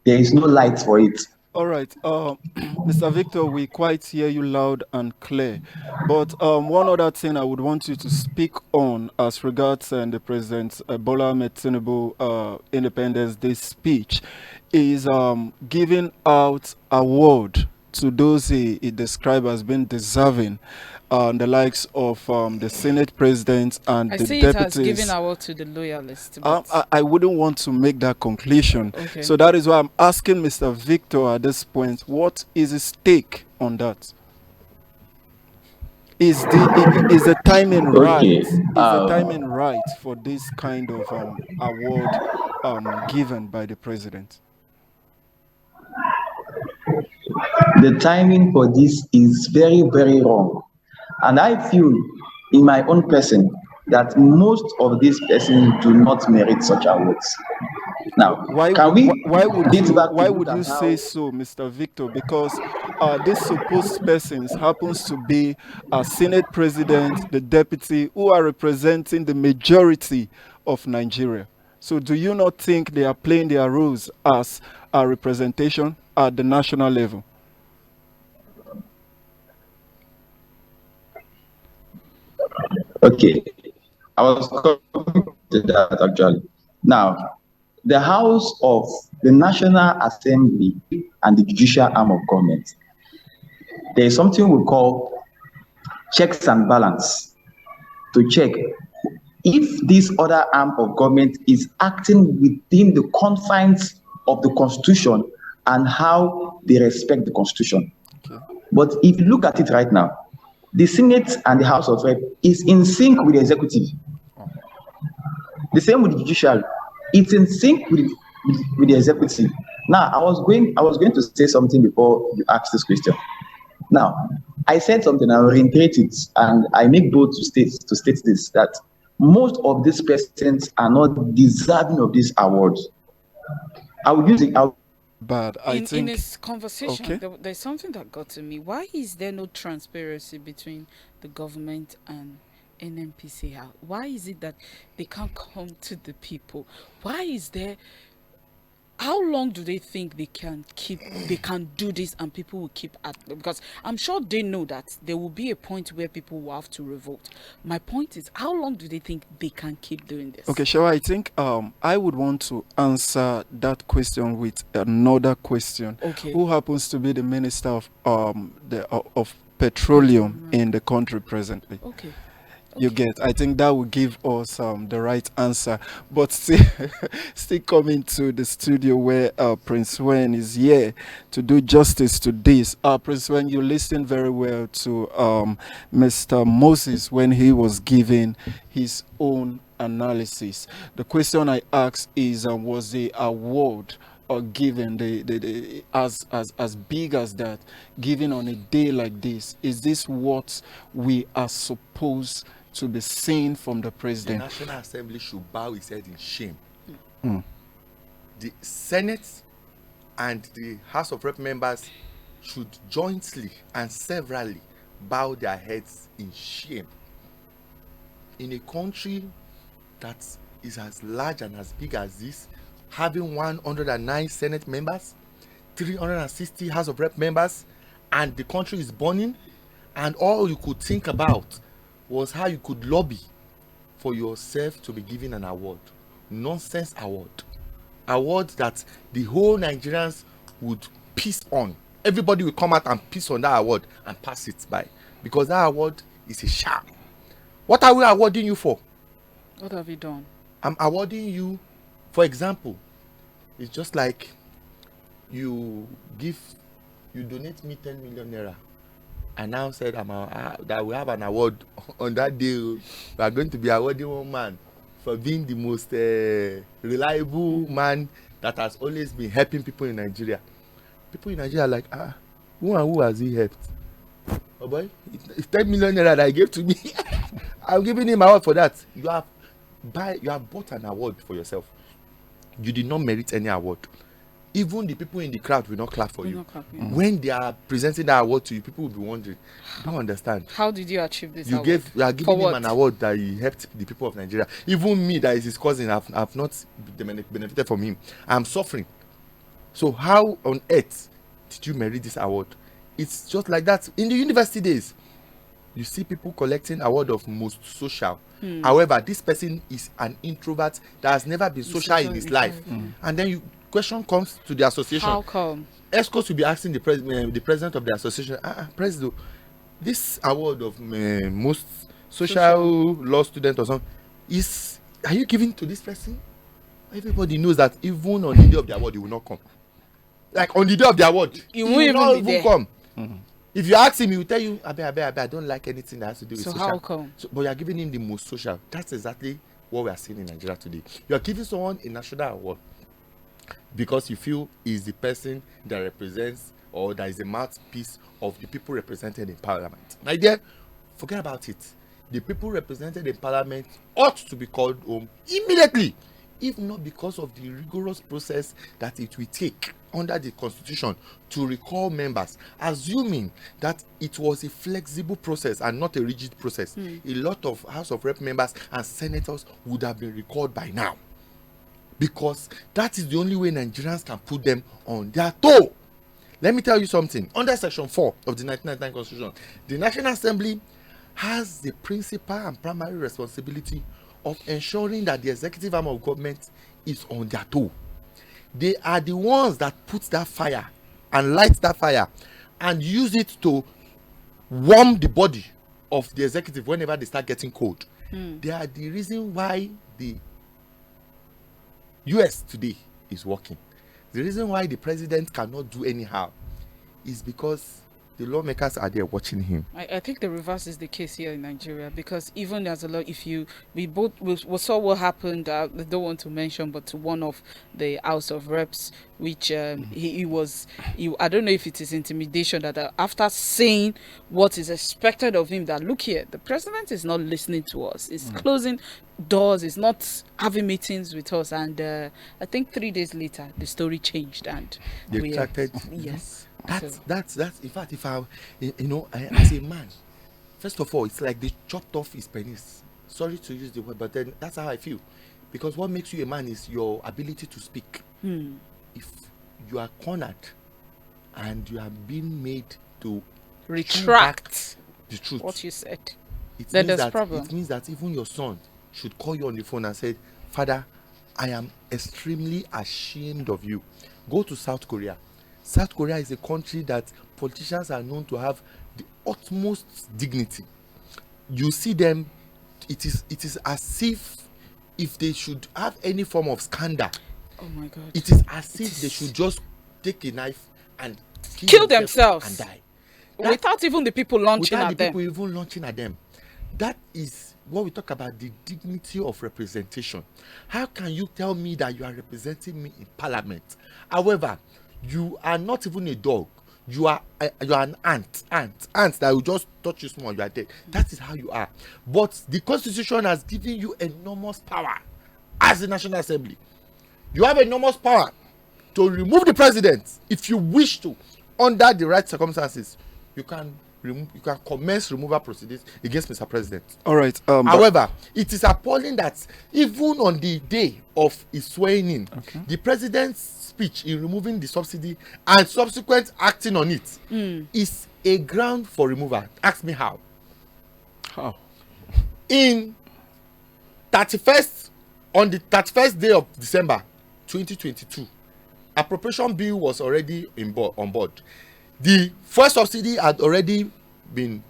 there is no light for it. All right, Mr. Victor, we quite hear you loud and clear. But one other thing I would want you to speak on as regards the President Bola Ahmed Tinubu Independence Day speech is giving out award to those he described as being deserving, the likes of the Senate President and I the see deputies. it has given award to the loyalists. I wouldn't want to make that conclusion. Okay. So that is why I'm asking Mr. Victor at this point, what is his take on that? Is the timing right? Is the timing right for this kind of award given by the president? The timing for this is very, very wrong. And I feel, in my own person, that most of these persons do not merit such awards. Now, why would you say so, Mr. Victor? Because these supposed persons happens to be a Senate President, the deputy, who are representing the majority of Nigeria. So do you not think they are playing their roles as a representation at the national level? Okay, I was coming to that actually. Now, the House of the National Assembly and the judicial arm of government, there is something we call checks and balance to check if this other arm of government is acting within the confines of the Constitution and how they respect the Constitution. Okay. But if you look at it right now, the Senate and the House of Rep is in sync with the executive. The same with the judiciary. It's in sync with the executive. Now, I was going to say something before you asked this question. Now, I said something, I'll reiterate it, and I make bold to state this, that most of these persons are not deserving of this award. I would use it. But I think in this conversation, okay. there's something that got to me. Why is there no transparency between the government and NNPCL? Why is it that they can't come to the people? Why is there? How long do they think they can do this and people will keep at them? Because I'm sure they know that there will be a point where people will have to revolt. My point is, how long do they think they can keep doing this? Okay, sure. I think I would want to answer that question with another question. Okay. Who happens to be the minister of of petroleum in the country presently? Okay. You get. I think that will give us the right answer. But still coming to the studio where Prince Wen is here to do justice to this. Prince Wen, you listened very well to Mr. Moses when he was giving his own analysis. The question I asked is, was the award or given the as big as that, given on a day like this, is this what we are supposed to be seen from the president? The National Assembly should bow its head in shame. The Senate and the House of Rep members should jointly and severally bow their heads in shame. In a country that is as large and as big as this, having 109 Senate members, 360 House of Rep members, and the country is burning, and all you could think about was how you could lobby for yourself to be given an award. Nonsense award. Award that the whole Nigerians would piss on. Everybody will come out and piss on that award and pass it by. Because that award is a sham. What are we awarding you for? What have you done? I'm awarding you, for example, it's just like you donate me 10 million naira. I now said that we have an award on that day. We are going to be awarding one man for being the most reliable man that has always been helping people in Nigeria. People in Nigeria are like, who has he helped? Oh boy, it's 10 million naira that he gave to me. I'm giving him an award for that. You have bought an award for yourself. You did not merit any award. Even the people in the crowd will not clap for you. When they are presenting that award to you, people will be wondering, don't understand. How did you achieve this award? You are giving him an award that he helped the people of Nigeria. Even me, that is his cousin, I've not benefited from him. I'm suffering. So how on earth did you merit this award? It's just like that. In the university days, you see people collecting award of most social. However, this person is an introvert that has never been social in his life. And then question comes to the association. How come? ESCOs will be asking the president of the association, President, this award of most social law student or something, are you giving to this person? Everybody knows that even on the day of the award, he will not come. Like on the day of the award, he will not even come. If you ask him, he will tell you, I don't like anything that has to do with social. So how come? But you are giving him the most social. That's exactly what we are seeing in Nigeria today. You are giving someone a national award because you feel is the person that represents or that is a mouthpiece of the people represented in parliament. My dear, forget about it. The people represented in parliament ought to be called home immediately, if not because of the rigorous process that it will take under the constitution to recall members, assuming that it was a flexible process and not a rigid process. A lot of House of Rep members and senators would have been recalled by now, because that is the only way Nigerians can put them on their toe. Let me tell you something. Under Section 4 of the 1999 Constitution, the National Assembly has the principal and primary responsibility of ensuring that the executive arm of government is on their toe. They are the ones that put that fire and light that fire and use it to warm the body of the executive whenever they start getting cold. They are the reason why the US today is working. The reason why the president cannot do anyhow is because the lawmakers are there watching him. I think the reverse is the case here in Nigeria, because even as a law, we saw what happened. I don't want to mention, but to one of the House of Reps, which I don't know if it is intimidation that after saying what is expected of him, that look here, the president is not listening to us. It's closing doors. It's not having meetings with us. And I think 3 days later, the story changed and They retracted. Yes. That's in fact, if I as a man, first of all, it's like they chopped off his penis. Sorry to use the word, but then that's how I feel, because what makes you a man is your ability to speak. If you are cornered and you are being made to Retract the truth, what you said, it problem. means that even your son should call you on the phone and say, Father, I am extremely ashamed of you. Go to South Korea. South Korea is a country that politicians are known to have the utmost dignity. You see them, it is as if they should have any form of scandal. Oh my God. It is as if they should just take a knife and kill themselves and die. Without even the people launching without at the them. people even launching at them. That is what we talk about, the dignity of representation. How can you tell me that you are representing me in parliament? However, you are not even a dog. You are an ant that will just touch you small, you are dead. That is how you are. But the Constitution has given you enormous power as the National Assembly. You have enormous power to remove the president if you wish to, under the right circumstances. You can commence removal proceedings against Mr. President. All right. However, it is appalling that even on the day of his swearing in, the president's speech in removing the subsidy and subsequent acting on it is a ground for removal. Ask me how. How? On the 31st day of December 2022, appropriation bill was already on board. The first subsidy had already been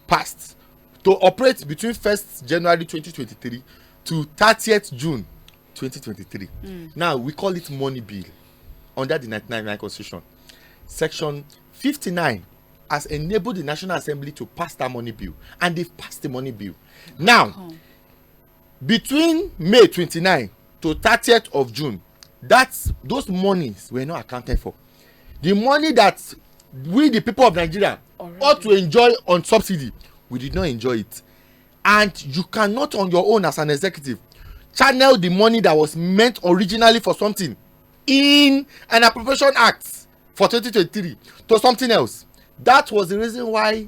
passed to operate between 1st January 2023 to 30th June 2023. Now we call it money bill under the 1999 Constitution. Section 59 has enabled the National Assembly to pass that money bill, and they've passed the money bill. Now, between May 29 to 30th of June, those monies were not accounted for. The money that we, the people of Nigeria, ought to enjoy on subsidy, we did not enjoy it. And you cannot on your own as an executive channel the money that was meant originally for something in an appropriation act for 2023 to something else. That was the reason why,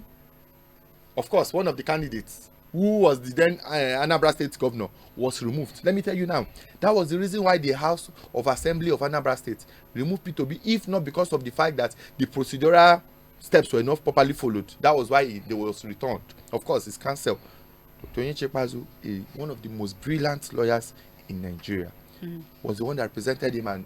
of course, one of the candidates who was the then Anambra State governor was removed. Let me tell you now, that was the reason why the House of Assembly of Anambra State removed P2B, if not because of the fact that the procedural steps were not properly followed. That was why they was returned. Of course, it's cancelled. Dr. Chepazu, one of the most brilliant lawyers in Nigeria, was the one that represented him and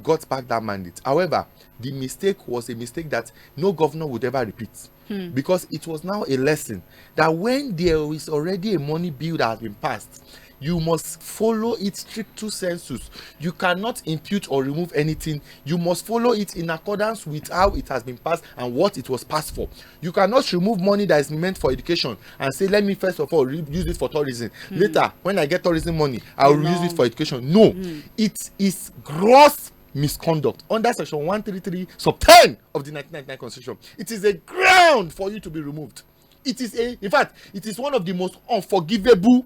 got back that mandate. However, the mistake was a mistake that no governor would ever repeat, because it was now a lesson that when there is already a money bill that has been passed, you must follow it stricto sensus. You cannot impute or remove anything. You must follow it in accordance with how it has been passed and what it was passed for. You cannot remove money that is meant for education and say, let me first of all use it for tourism. Later, when I get tourism money, I will use it for education. No, it is gross misconduct under section 133 sub 10 of the 1999 Constitution. It is a ground for you to be removed. It is in fact, it is one of the most unforgivable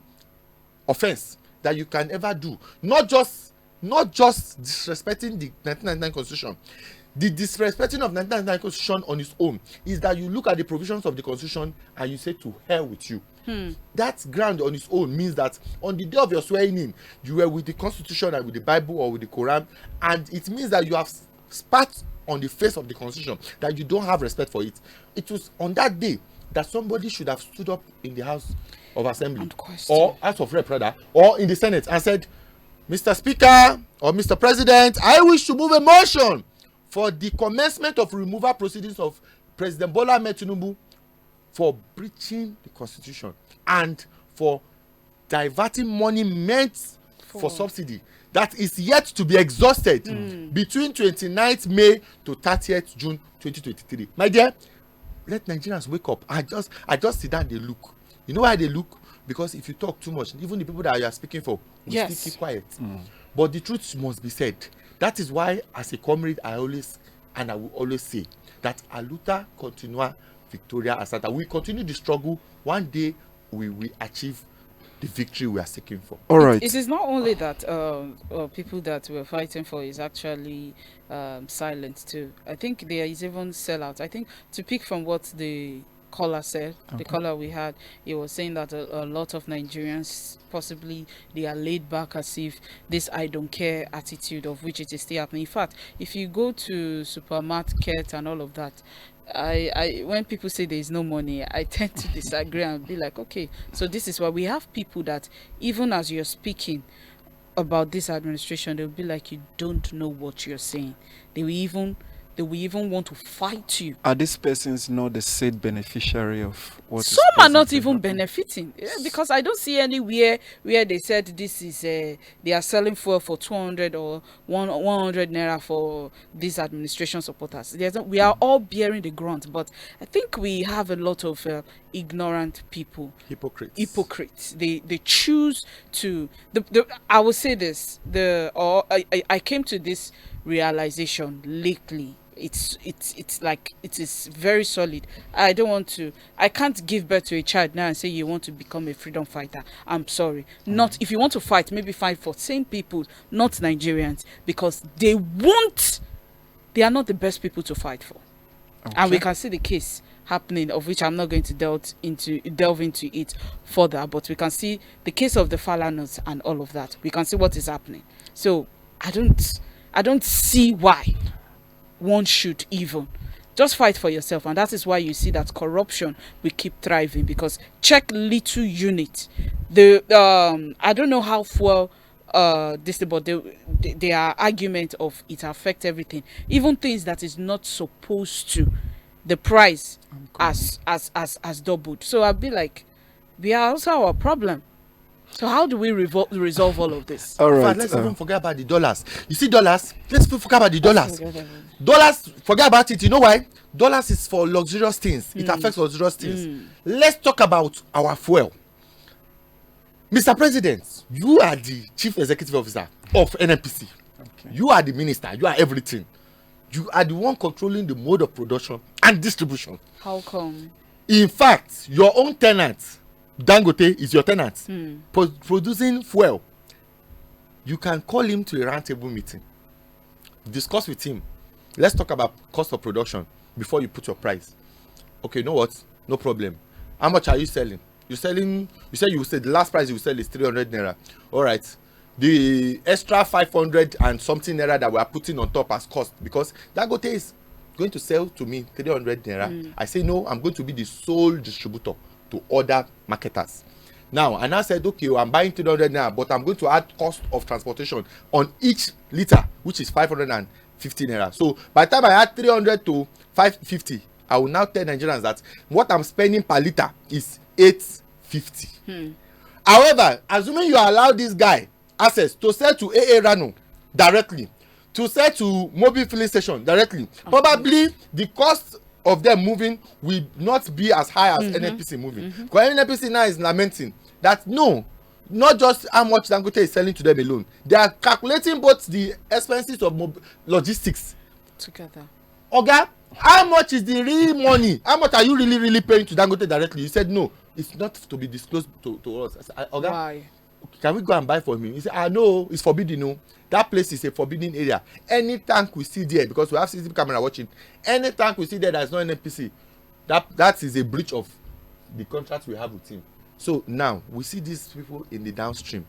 offense that you can ever do. Not just disrespecting the 1999 Constitution. The disrespecting of 1999 Constitution on its own is that you look at the provisions of the Constitution and you say, to hell with you. That ground on its own means that on the day of your swearing in, you were with the Constitution and with the Bible or with the Quran, and it means that you have spat on the face of the Constitution, that you don't have respect for it. It was on that day that somebody should have stood up in the House of Assembly or House of Rep rather, or in the Senate and said, Mr. Speaker or Mr. President, I wish to move a motion for the commencement of removal proceedings of President Bola Ahmed Tinubu for breaching the Constitution and for diverting money meant for subsidy. that is yet to be exhausted between 29th May to 30th June 2023. My dear, let Nigerians wake up. I just sit down, they look. You know why they look? Because if you talk too much, even the people that you are speaking for will still keep quiet. But the truth must be said. That is why, as a comrade, I will always say that aluta continua victoria asata. We continue the struggle. One day we will achieve the victory we are seeking for. All right. It is not only that people that we're fighting for is actually silent too. I think there is even sellout. I think, to pick from what the caller said, the caller we had, he was saying that a lot of Nigerians, possibly they are laid back, as if this I don't care attitude, of which it is still happening. In fact, if you go to supermarket and all of that, I when people say there is no money, I tend to disagree and be like, okay, so this is why we have people that, even as you're speaking about this administration, they'll be like, you don't know what you're saying. They will even want to fight you. Are these persons not the said beneficiary of what? Some are not even benefiting, because I don't see anywhere where they said this is they are selling fuel for 200 or 100 naira for these administration supporters. We are all bearing the grunt, but I think we have a lot of ignorant people, hypocrites. They choose to. I will say this. I came to this realization lately. It's like, it is very solid. I can't give birth to a child now and say you want to become a freedom fighter. I'm sorry. Not if you want to fight, maybe fight for same people, not Nigerians, because they are not the best people to fight for. And we can see the case happening, of which I'm not going to delve into it further, but we can see the case of the Falanas and all of that. We can see what is happening. So I don't see why one should even just fight for yourself. And that is why you see that corruption will keep thriving, because check little unit. I don't know how fuel but their argument of it affect everything, even things that is not supposed to, the price has doubled. So I'll be like, we are also our problem. So how do we resolve all of this? All right. Let's even forget about the dollars. You see dollars? Let's forget about the dollars. Dollars, forget about it. You know why? Dollars is for luxurious things. It affects luxurious things. Let's talk about our fuel. Mr. President, you are the Chief Executive Officer of NNPC. Okay. You are the minister. You are everything. You are the one controlling the mode of production and distribution. How come? In fact, your own tenant, Dangote, is your tenant, producing fuel. You can call him to a roundtable meeting, discuss with him. Let's talk about cost of production before you put your price. Okay, you know what? No problem. How much are you selling? You said the last price you sell is 300 naira. All right. The extra 500 and something naira that we are putting on top as cost, because Dangote is going to sell to me 300 naira. I say no, I'm going to be the sole distributor to other marketers. Now, and I said, okay, I'm buying 300 naira, but I'm going to add cost of transportation on each liter, which is 550 naira. So by the time I add 300 to 550, I will now tell Nigerians that what I'm spending per liter is 850. However, assuming you allow this guy access to sell to AA Rano directly, to sell to mobile filling station directly, probably the cost of them moving will not be as high as NNPC moving. Because NNPC now is lamenting that no, not just how much Dangote is selling to them alone. They are calculating both the expenses of logistics together. Oga, how much is the real money? How much are you really paying to Dangote directly? You said no, it's not to be disclosed to us. I said, Oga, why? Can we go and buy from him? He said, no, it's forbidden. No, that place is a forbidden area. Any tank we see there, because we have CCTV camera watching, any tank we see there that is not NNPC, that is a breach of the contract we have with him. So now we see these people in the downstream.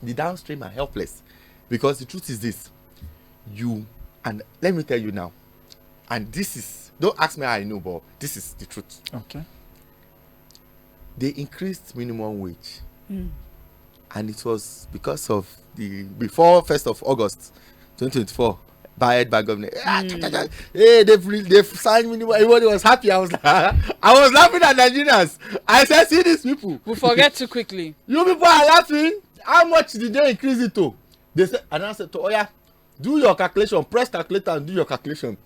The downstream are helpless, because the truth is this: and let me tell you now, and this is, don't ask me how I know, but this is the truth. Okay. They increased minimum wage. And it was because of before 1st of August 2024 by government. Hey, they've signed minimum. Everybody was happy. I was laughing at Nigerians. I said, see these people. We forget too quickly. You people are laughing. How much did they increase it to? They said, and I said, oh yeah, do your calculation, press calculator and do your calculation.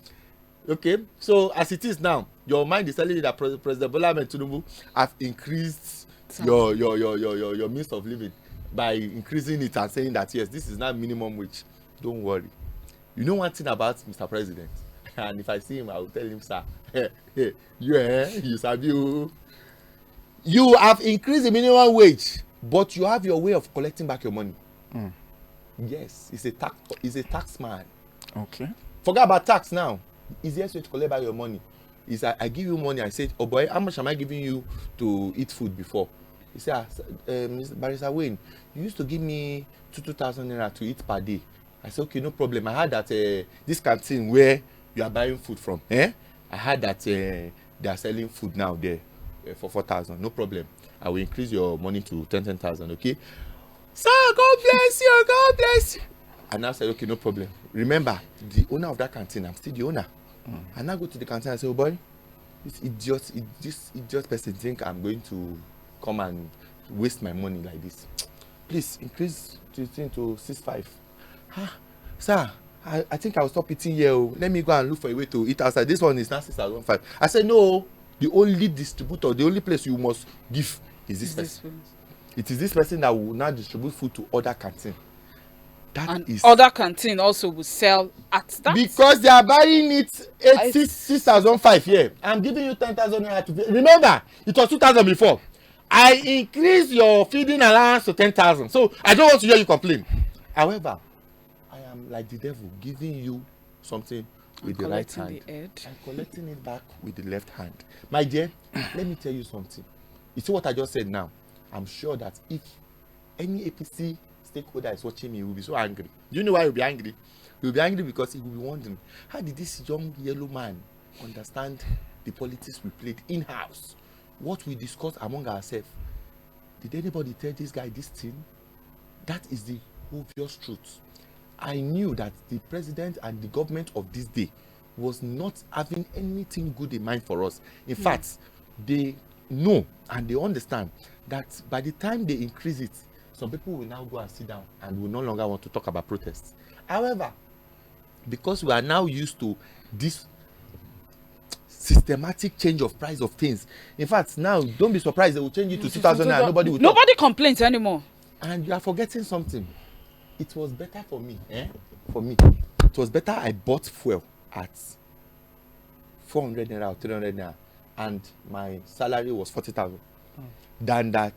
Okay, so as it is now, your mind is telling you that President Bola Ahmed Tinubu have increased your means of living by increasing it and saying that yes, this is now minimum wage. Don't worry. You know one thing about Mr. President, and if I see him, I will tell him, sir, hey, you sabi you have increased the minimum wage, but you have your way of collecting back your money. Yes, he's a tax man. Okay. Forget about tax now. Easiest way to collect back your money is I give you money. I said, oh boy, how much am I giving you to eat food before? He said, Barrister Wayne, you used to give me 2,000 naira to eat per day. I said, okay, no problem. I heard that this canteen where you are buying food from, I heard that they are selling food now there for 4,000. No problem. I will increase your money to 10,000. Okay. Sir, God bless you. God bless you. And I said, okay, no problem. Remember, the owner of that canteen, I'm still the owner. And I go to the canteen and say, oh boy, this idiot person think I'm going to come and waste my money like this. Please increase the thing to 6.5. Sir, I think I'll stop eating here. Let me go and look for a way to eat outside. This one is now 6.5. I said, no, the only distributor, the only place you must give is this person. It is this person that will now distribute food to other canteen. Other canteen also will sell at that. Because they are buying it 6,500 here. I'm giving you 10,000 naira to pay. Remember, it was 2,000 before. I increased your feeding allowance to 10,000. So I don't want to hear you complain. However, I am like the devil, giving you something with the right hand and collecting it back with the left hand. My dear, let me tell you something. You see what I just said now? I'm sure that if any APC stakeholder is watching me, he will be so angry. Do you know why he will be angry? He will be angry because he will be wondering, how did this young yellow man understand the politics we played in-house? What we discussed among ourselves? Did anybody tell this guy this thing? That is the obvious truth. I knew that the president and the government of this day was not having anything good in mind for us. In fact, they know and they understand that by the time they increase it, some people will now go and sit down and will no longer want to talk about protests. However, because we are now used to this systematic change of price of things, in fact, now don't be surprised they will change it to 2,000 and nobody complains anymore. And you are forgetting something. It was better for me, For me, it was better I bought fuel at 400 naira or 300 naira, and my salary was 40,000. Than that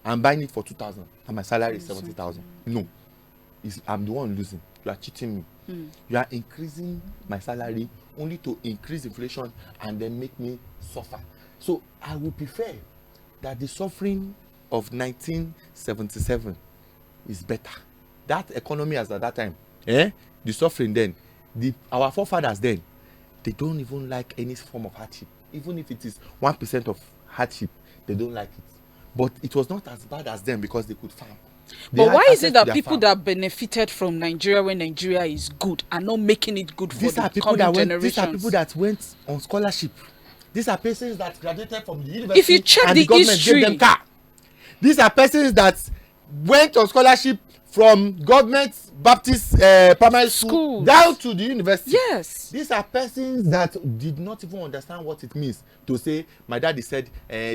I'm buying it for 2,000 and my salary is 70,000. No, I'm the one losing. You are cheating me. You are increasing my salary only to increase inflation and then make me suffer. So I would prefer that the suffering of 1977 is better. That economy as at that time, the suffering then, our forefathers then, they don't even like any form of hardship. Even if it is 1% of hardship, they don't like it. But it was not as bad as them because they could farm. But why is it that people that benefited from Nigeria when Nigeria is good are not making it good for the coming generations? These are people that went on scholarship. These are persons that graduated from the university. If you check the history, gave them car. These are persons that went on scholarship from government Baptist primary school down to the university. Yes. These are persons that did not even understand what it means to say, my daddy said,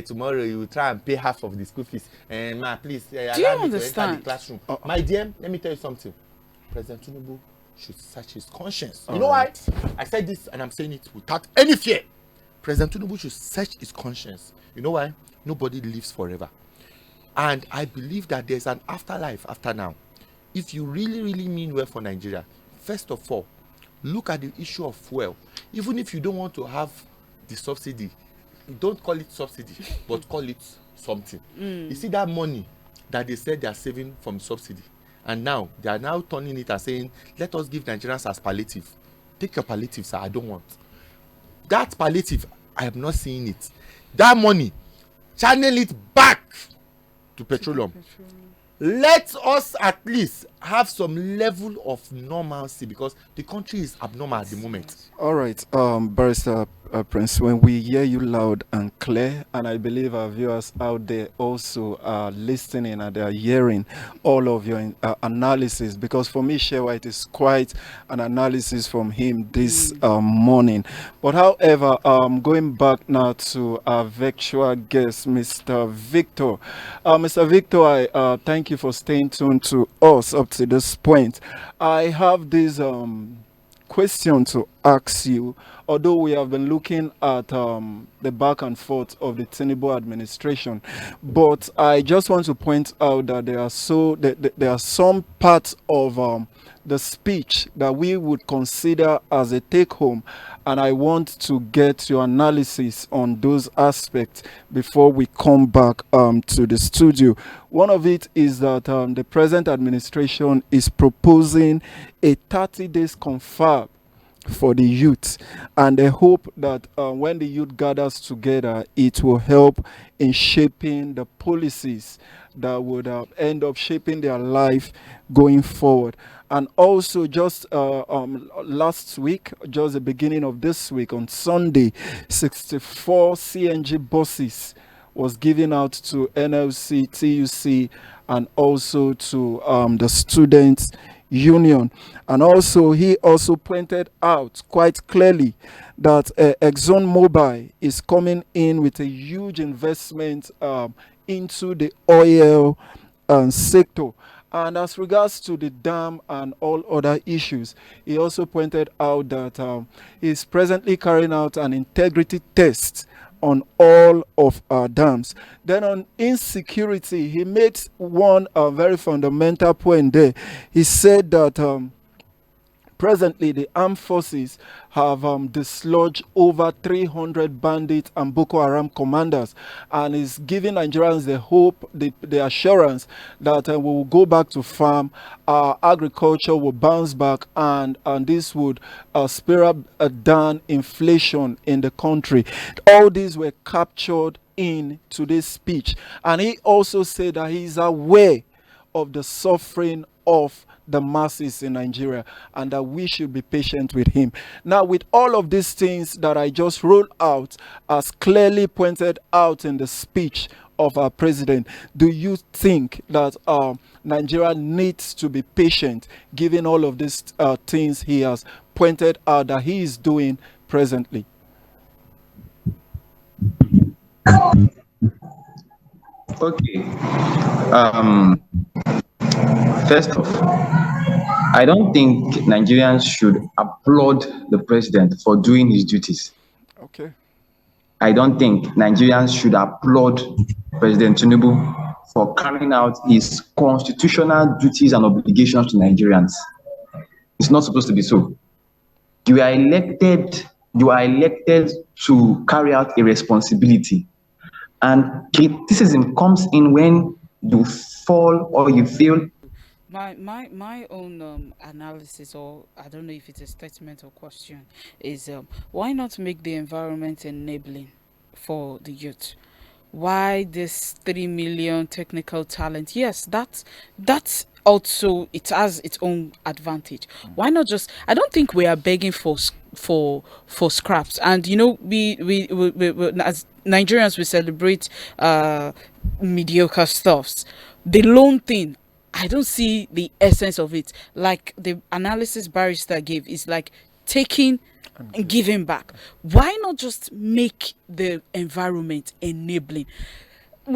tomorrow you will try and pay half of the school fees. Ma, please, do you understand? Enter the classroom. My dear, let me tell you something. President Tinubu should search his conscience. You know why? I said this and I'm saying it without any fear. President Tinubu should search his conscience. You know why? Nobody lives forever. And I believe that there's an afterlife after now. If you really, really mean well for Nigeria, first of all, look at the issue of fuel. Even if you don't want to have the subsidy, don't call it subsidy, but call it something. You see that money that they said they are saving from subsidy, and now they are now turning it and saying, let us give Nigerians as palliative. Take your palliative, sir, I don't want. That palliative, I have not seen it. That money, channel it back to petroleum. Let us at least have some level of normalcy, because the country is abnormal at the moment. All right, Barrister Prince, when we hear you loud and clear, and I believe our viewers out there also are listening and they are hearing all of your analysis, because for me, Shewa, it is quite an analysis from him this morning. But however, going back now to our virtual guest, Mr. Victor. Mr. Victor, I thank you for staying tuned to us up to this point. I have this question to ask you. Although we have been looking at the back and forth of the Tinubu administration, but I just want to point out that there are some parts of the speech that we would consider as a take-home, and I want to get your analysis on those aspects before we come back to the studio. One of it is that the present administration is proposing a 30 days confab for the youth, and they hope that when the youth gathers together, it will help in shaping the policies that would end up shaping their life going forward. And also, just last week, just the beginning of this week, on Sunday, 64 CNG buses was given out to NLC, TUC, and also to the students union. And also, he also pointed out quite clearly that ExxonMobil is coming in with a huge investment into the oil sector. And as regards to the dam and all other issues, he also pointed out that he's presently carrying out an integrity test on all of our dams. Then on insecurity, he made one very fundamental point there. He said that presently the armed forces have dislodged over 300 bandits and Boko Haram commanders, and is giving Nigerians the hope, the assurance that we will go back to farm, agriculture will bounce back, and this would spur up down inflation in the country. All these were captured in today's speech, and he also said that he is aware of the suffering of the masses in Nigeria, and that we should be patient with him. Now, with all of these things that I just rolled out, as clearly pointed out in the speech of our president, do you think that Nigeria needs to be patient, given all of these things he has pointed out that he is doing presently? Okay. First off, I don't think Nigerians should applaud the president for doing his duties. Okay. I don't think Nigerians should applaud President Tinubu for carrying out his constitutional duties and obligations to Nigerians. It's not supposed to be so. You are elected to carry out a responsibility. And criticism comes in when you fall or you fail. My own analysis, or I don't know if it's a statement or question, is why not make the environment enabling for the youth? Why this 3 million technical talent? Yes, that's also, it has its own advantage. Why not just? I don't think we are begging for scraps. And we as Nigerians, we celebrate mediocre stuffs. The loan thing, I don't see the essence of it. Like the analysis Barrister gave is like taking and giving back. Why not just make the environment enabling?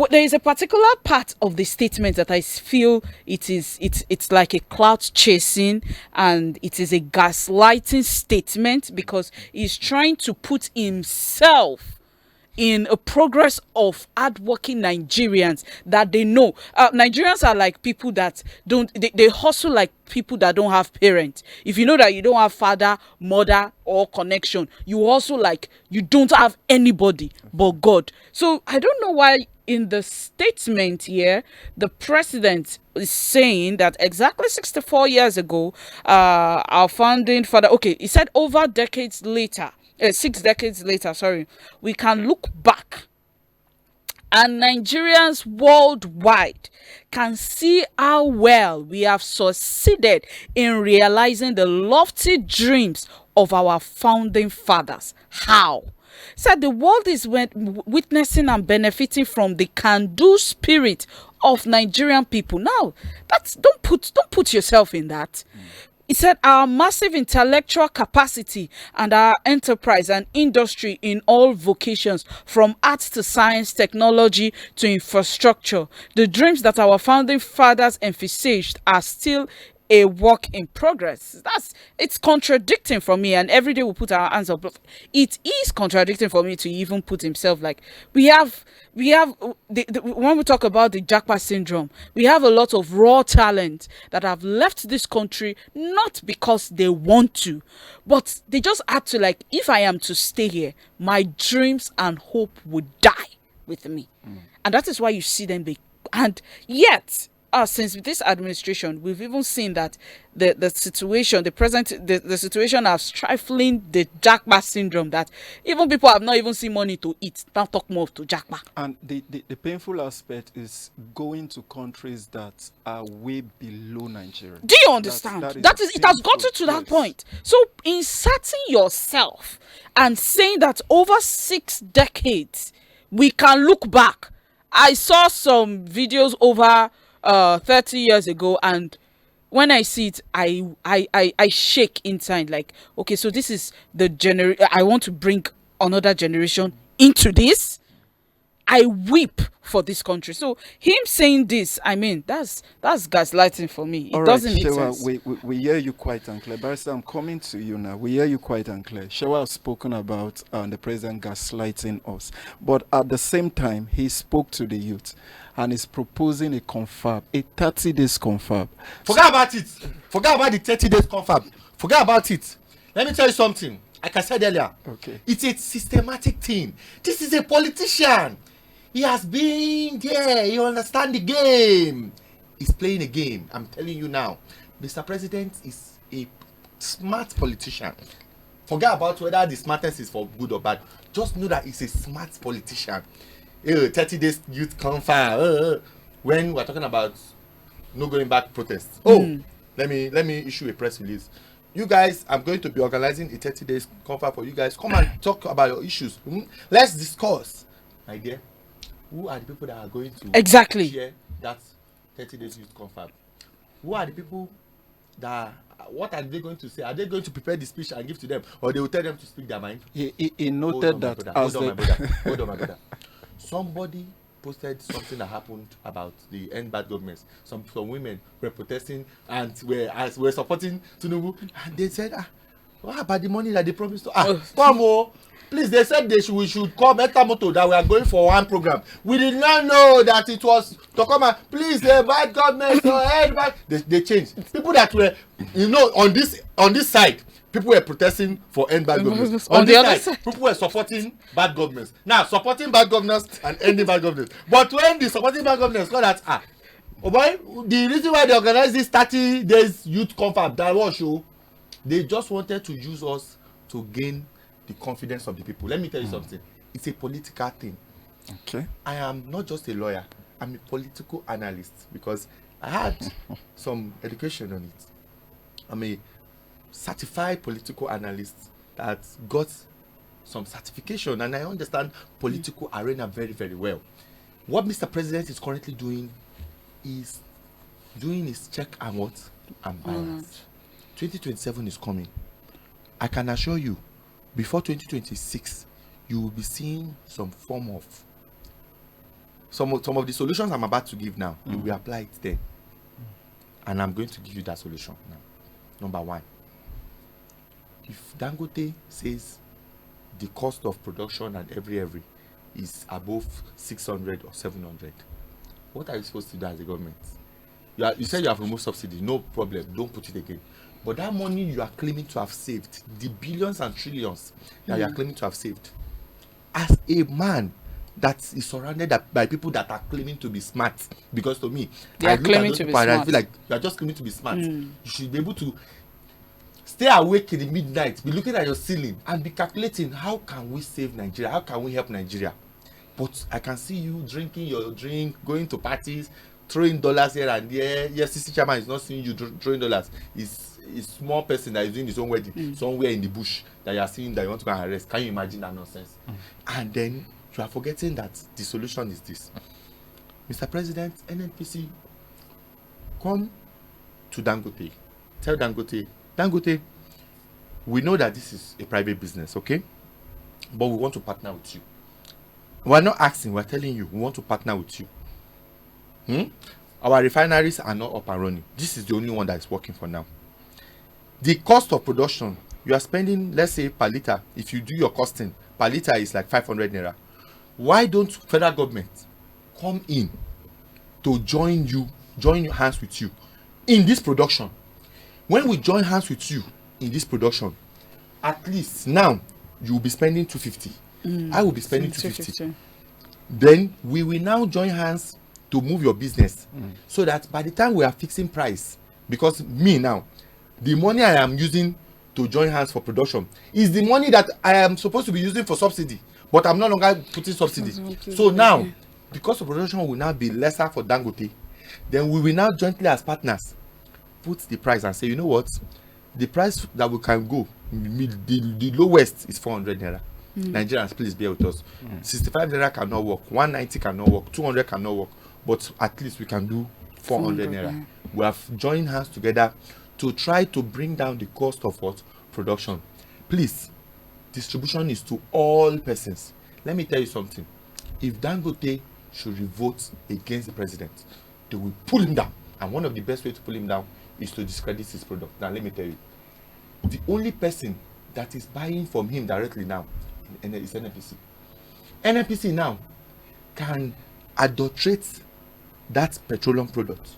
There is a particular part of the statement that I feel it's like a clout chasing, and it is a gaslighting statement, because he's trying to put himself in a progress of hardworking Nigerians that they know. Nigerians are like people that they hustle like people that don't have parents. If you know that you don't have father, mother, or connection, you also like you don't have anybody but God. So I don't know why in the statement here, the president is saying that exactly 64 years ago, our founding father, okay, he said over decades later, 6 decades later, sorry, we can look back And Nigerians worldwide can see how well we have succeeded in realizing the lofty dreams of our founding fathers. How? So the world is witnessing and benefiting from the can-do spirit of Nigerian people. Now, don't put yourself in that. He said our massive intellectual capacity and our enterprise and industry in all vocations, from arts to science, technology to infrastructure, the dreams that our founding fathers emphasized are still a work in progress. It's contradicting for me, and every day we put our hands up. It is contradicting for me to even put himself like we have when we talk about the Jackpot syndrome, we have a lot of raw talent that have left this country not because they want to, but they just had to, like, if I am to stay here, my dreams and hope would die with me. And that is why you see them and yet since this administration, we've even seen that the situation, the situation of stifling the Jackpot syndrome, that even people have not even seen money to eat. Now talk more to Jackpot. And the painful aspect is going to countries that are way below Nigeria. Do you understand? That is it has gotten to that point. So inserting yourself and saying that over 6 decades, we can look back. I saw some videos over 30 years ago, and when I see it, I shake inside, like, okay, so this is the I want to bring another generation into this. I weep for this country. So him saying this, I mean, that's gaslighting for me. It doesn't make sense. We hear you quite unclear. Barrister, I'm coming to you now. We hear you quite unclear. Shewa has spoken about the president gaslighting us, but at the same time, he spoke to the youth and is proposing a confab, a 30 days confab. Forget about it. Forget about the 30 days confab. Forget about it. Let me tell you something. Like I said earlier, okay, it's a systematic thing. This is a politician. He has been there. He understands the game. He's playing a game. I'm telling you now. Mr. President is a smart politician. Forget about whether the smartness is for good or bad. Just know that he's a smart politician. 30 days youth confab. When we're talking about no going back protests. Let me issue a press release. You guys, I'm going to be organizing a 30 days confab for you guys. Come and talk about your issues. Let's discuss. My dear, who are the people that are going to share that 30 days youth confab? Who are the people that, what are they going to say? Are they going to prepare the speech and give to them, or they will tell them to speak their mind? He noted that. Hold on, my brother. Somebody posted something that happened about the end bad governments. Some women were protesting and were supporting Tinubu, and they said, what about the money that they promised to? Come on. Please, they said we should call Metamoto that we are going for one program. We did not know that it was to come and please, the bad government, they changed. People that were, on this side, people were protesting for end bad governments. On the other side, people were supporting bad governments. Now, supporting bad governance and ending bad governance. But when the supporting bad governance got that, the reason why they organized this 30 days youth confab, that was show, they just wanted to use us to gain the confidence of the people. Let me tell you something. It's a political thing. Okay. I am not just a lawyer. I'm a political analyst because I had some education on it. I'm a certified political analyst that got some certification, and I understand political arena very, very well. What Mr. President is currently doing is doing his check and what? And balance. 2027 is coming. I can assure you, before 2026, you will be seeing some form of some of the solutions I'm about to give now. You will apply it there, and I'm going to give you that solution now. Number one, if Dangote says the cost of production and every is above 600 or 700, what are you supposed to do as a government? You said you have removed subsidy, no problem, don't put it again. But that money you are claiming to have saved, the billions and trillions that you are claiming to have saved, as a man that is surrounded by people that are claiming to be smart, because to me, I look at those people and I feel like you are just claiming to be smart. You should be able to stay awake in the midnight, be looking at your ceiling and be calculating, how can we save Nigeria? How can we help Nigeria? But I can see you drinking your drink, going to parties, throwing dollars here and there. Yes, CC chairman is not seeing you throwing dollars. It's a small person that is doing his own wedding somewhere in the bush that you are seeing that you want to go and arrest. Can you imagine that nonsense? And then you are forgetting that the solution is this. Mr. President, NNPC, come to Dangote. Tell Dangote, we know that this is a private business, okay? But we want to partner with you. We're not asking, we're telling you, we want to partner with you. Our refineries are not up and running. This is the only one that is working for now. The cost of production, you are spending, let's say, per liter. If you do your costing, per liter is like 500 naira. Why don't federal government come in to join your hands with you in this production? When we join hands with you in this production, at least now you will be spending 250. I will be spending 250. Then we will now join hands to move your business so that by the time we are fixing price, because me now, the money I am using to join hands for production is the money that I am supposed to be using for subsidy, but I'm no longer putting subsidy. So now, because the production will now be lesser for Dangote, then we will now jointly as partners put the price and say, you know what, the price that we can go, the lowest is 400 naira. Nigerians, please bear with us. 65 naira cannot work, 190 cannot work, 200 cannot work, but at least we can do 400 naira. We have joined hands together to try to bring down the cost of what? Production. Please, distribution is to all persons. Let me tell you something. If Dangote should revolt against the president, they will pull him down. And one of the best ways to pull him down is to discredit his product. Now, let me tell you. The only person that is buying from him directly now is NNPC. NNPC now can adulterate that petroleum product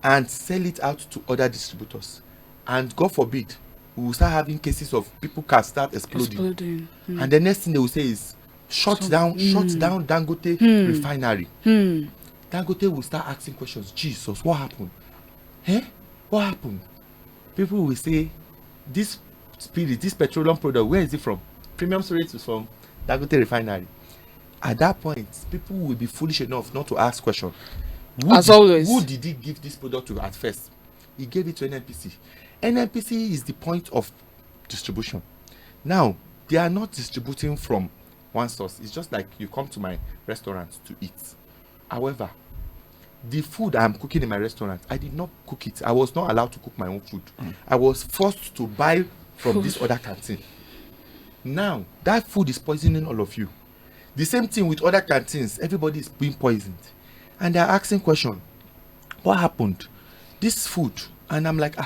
and sell it out to other distributors, and God forbid we will start having cases of people can start exploding. And the next thing they will say is shut down Dangote refinery. Dangote will start asking questions. Jesus, what happened? What happened? People will say, this spirit, this petroleum product, where is it from? Premium spirit is from Dangote refinery. At that point, people will be foolish enough not to ask questions. Always. Who did he give this product to at first? He gave it to NNPC. NNPC is the point of distribution. Now, they are not distributing from one source. It's just like you come to my restaurant to eat. However, the food I'm cooking in my restaurant, I did not cook it. I was not allowed to cook my own food. I was forced to buy from this other canteen. Now, that food is poisoning all of you. The same thing with other canteens. Everybody is being poisoned. And they're asking questions. What happened? This food. And I'm like,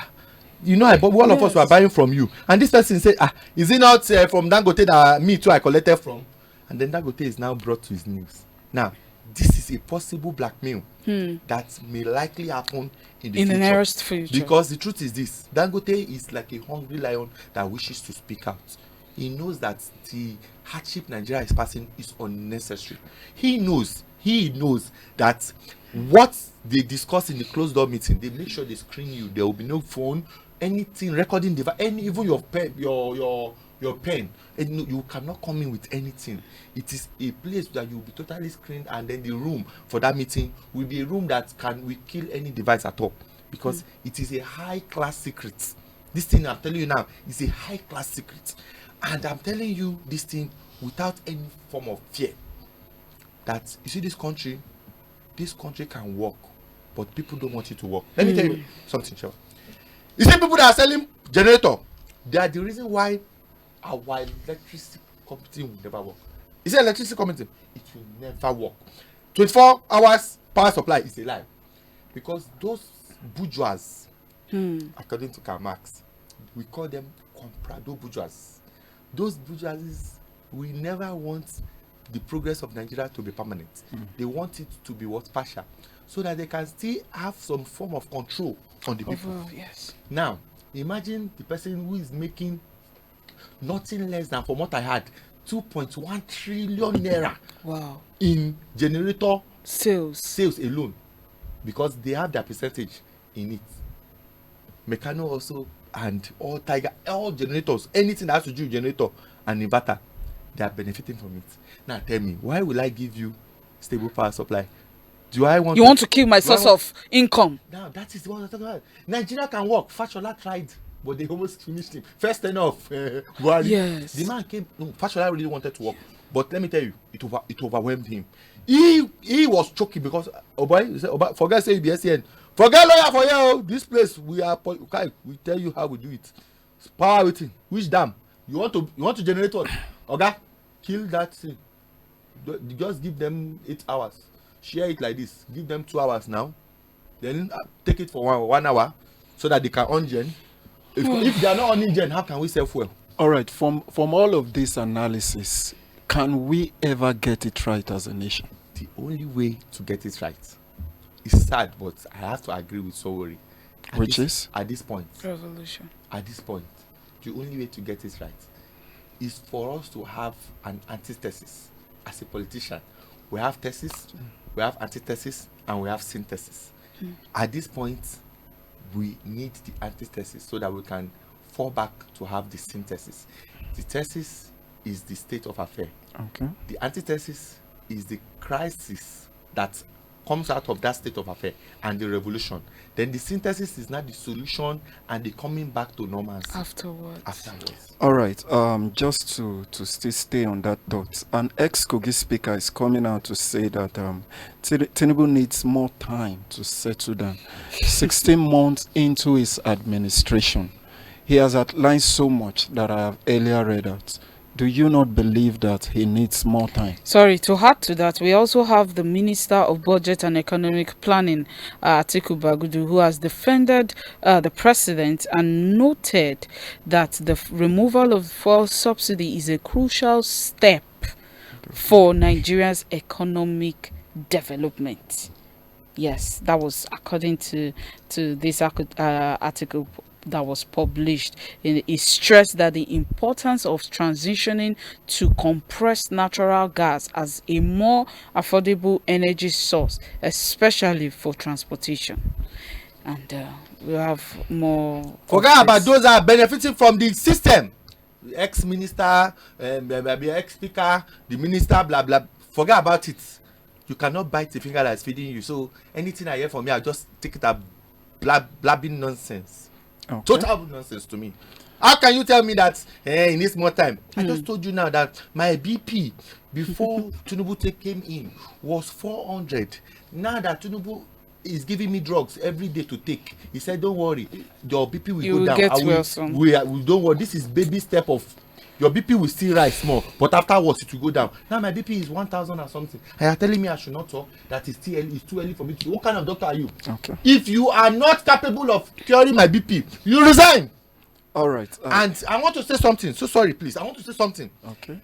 you know, all of us were buying from you. And this person said, is it not from Dangote that me too I collected from? And then Dangote is now brought to his news. Now, this is a possible blackmail that may likely happen in the nearest future. Because the truth is this, Dangote is like a hungry lion that wishes to speak out. He knows that the hardship Nigeria is passing is unnecessary. He knows that what they discuss in the closed door meeting, they make sure they screen you. There will be no phone, anything, recording device, even your pen, your pen. And you cannot come in with anything. It is a place that you will be totally screened, and then the room for that meeting will be a room that will kill any device at all, because it is a high class secret. This thing I'm telling you now is a high class secret, and I'm telling you this thing without any form of fear. That you see, this country can work, but people don't want it to work. Let me tell you something, sure. You see, people that are selling generator, they are the reason why our electricity company will never work. You see, electricity company, it will never work. 24 hours power supply is a lie, because those bourgeois, according to Karl Marx, we call them comprado bourgeois. Those bourgeois will never want the progress of Nigeria to be permanent. They want it to be partial, so that they can still have some form of control on the people. Yes. Now, imagine the person who is making nothing less than, from what I had, 2.1 trillion naira. Wow. In generator sales alone, because they have their percentage in it. Meccano also, and all generators, anything that has to do with generator and inverter, they are benefiting from it. Now tell me, why will I give you stable power supply? Do I want You want to kill my source of income? Now that is what I'm talking about. Nigeria can work. Fashola tried, but they almost finished him. First enough, Yes. the man came. No, Fashola really wanted to work, but let me tell you, it overwhelmed him. He was choking because he said, forget say ACN, forget lawyer for you. This place we tell you how we do it. It's power waiting. Which dam? You want to generate what? Okay, kill that thing. Just give them 8 hours. Share it like this. Give them 2 hours now. Then take it for 1 hour so that they can on gen. If they are not on gen, how can we sell fuel? All right, from all of this analysis, can we ever get it right as a nation? The only way to get it right is sad, but I have to agree with Sowori. Which is? At this point. Revolution. At this point, the only way to get it right is for us to have an antithesis. As a politician, we have thesis, we have antithesis, and we have synthesis. At this point, we need the antithesis so that we can fall back to have the synthesis. The thesis is the state of affair. Okay. The antithesis is the crisis that comes out of that state of affair and the revolution. Then the synthesis is not the solution and the coming back to normalcy afterwards. All right. Just to still stay on that thought, an ex-Kogi speaker is coming out to say that Tinubu needs more time to settle down. 16 months into his administration, he has outlined so much that I have earlier read out. Do you not believe that he needs more time? Sorry, to add to that, we also have the Minister of Budget and Economic Planning, Atiku Bagudu, who has defended the president and noted that the removal of fuel subsidy is a crucial step for Nigeria's economic development. Yes, that was according to this article that was published. It stressed that the importance of transitioning to compressed natural gas as a more affordable energy source, especially for transportation. And we have more. Forget about those that are benefiting from the system. The ex-minister, ex-speaker, the minister, blah blah. Forget about it. You cannot bite the finger that's feeding you. So anything I hear from you, I just take it as blabbing nonsense. Okay. Total nonsense to me. How can you tell me that he needs more time? I just told you now that my BP before Tinubu came in was 400. Now that Tinubu is giving me drugs every day to take, he said, "Don't worry, your BP will go down. Get well soon. We don't worry. This is baby step of your BP will still rise small, but afterwards it will go down. Now my BP is 1,000 or something. And you're telling me I should not talk. That is still early. It's too early for me to. What kind of doctor are you? Okay. If you are not capable of curing my BP, you resign." All right. And I want to say something. So sorry, please. I want to say something. Okay.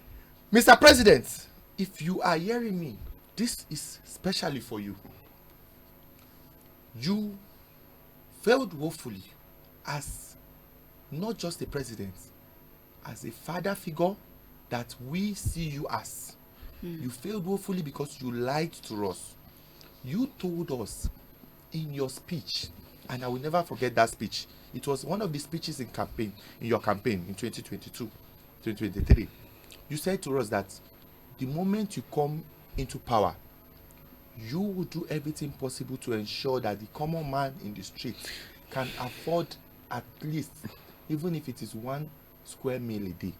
Mr. President, if you are hearing me, this is specially for you. You failed woefully as not just a president, as a father figure that we see you as. You failed woefully because you lied to us. You told us in your speech, and I will never forget that speech. It was one of the speeches in your campaign in 2022, 2023. You said to us that the moment you come into power, you will do everything possible to ensure that the common man in the street can afford at least, even if it is 1 square meal a day.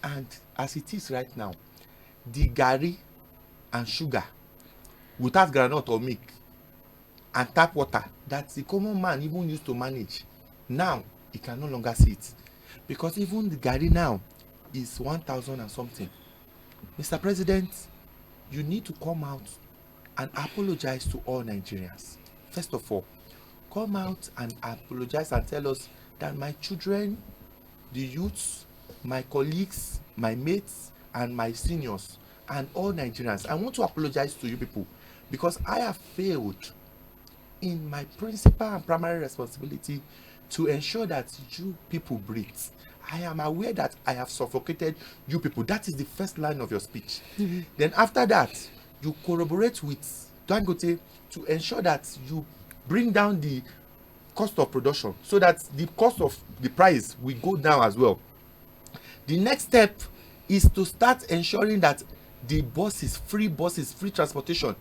And as it is right now, the garri and sugar without groundnut or milk and tap water that the common man even used to manage, now he can no longer see it, because even the garri now is 1,000 and something. Mr. President, you need to come out and apologize to all Nigerians. First of all, come out and apologize and tell us that my children, the youths, my colleagues, my mates, and my seniors, and all Nigerians, I want to apologize to you people because I have failed in my principal and primary responsibility to ensure that you people breathe. I am aware that I have suffocated you people. That is the first line of your speech. Then after that, you corroborate with Dangote to ensure that you bring down the cost of production so that the cost of the price will go down as well. The next step is to start ensuring that the free transportation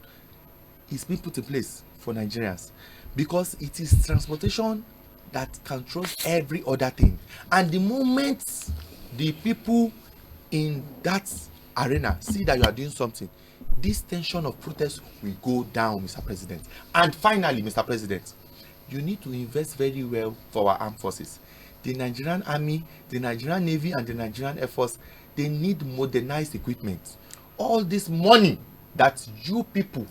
is being put in place for Nigerians, because it is transportation that controls every other thing. And the moment the people in that arena see that you are doing something, this tension of protest will go down, Mr. President. And finally, Mr. President, you need to invest very well for our armed forces. The Nigerian Army, the Nigerian Navy, and the Nigerian Air Force, they need modernized equipment. All this money that you people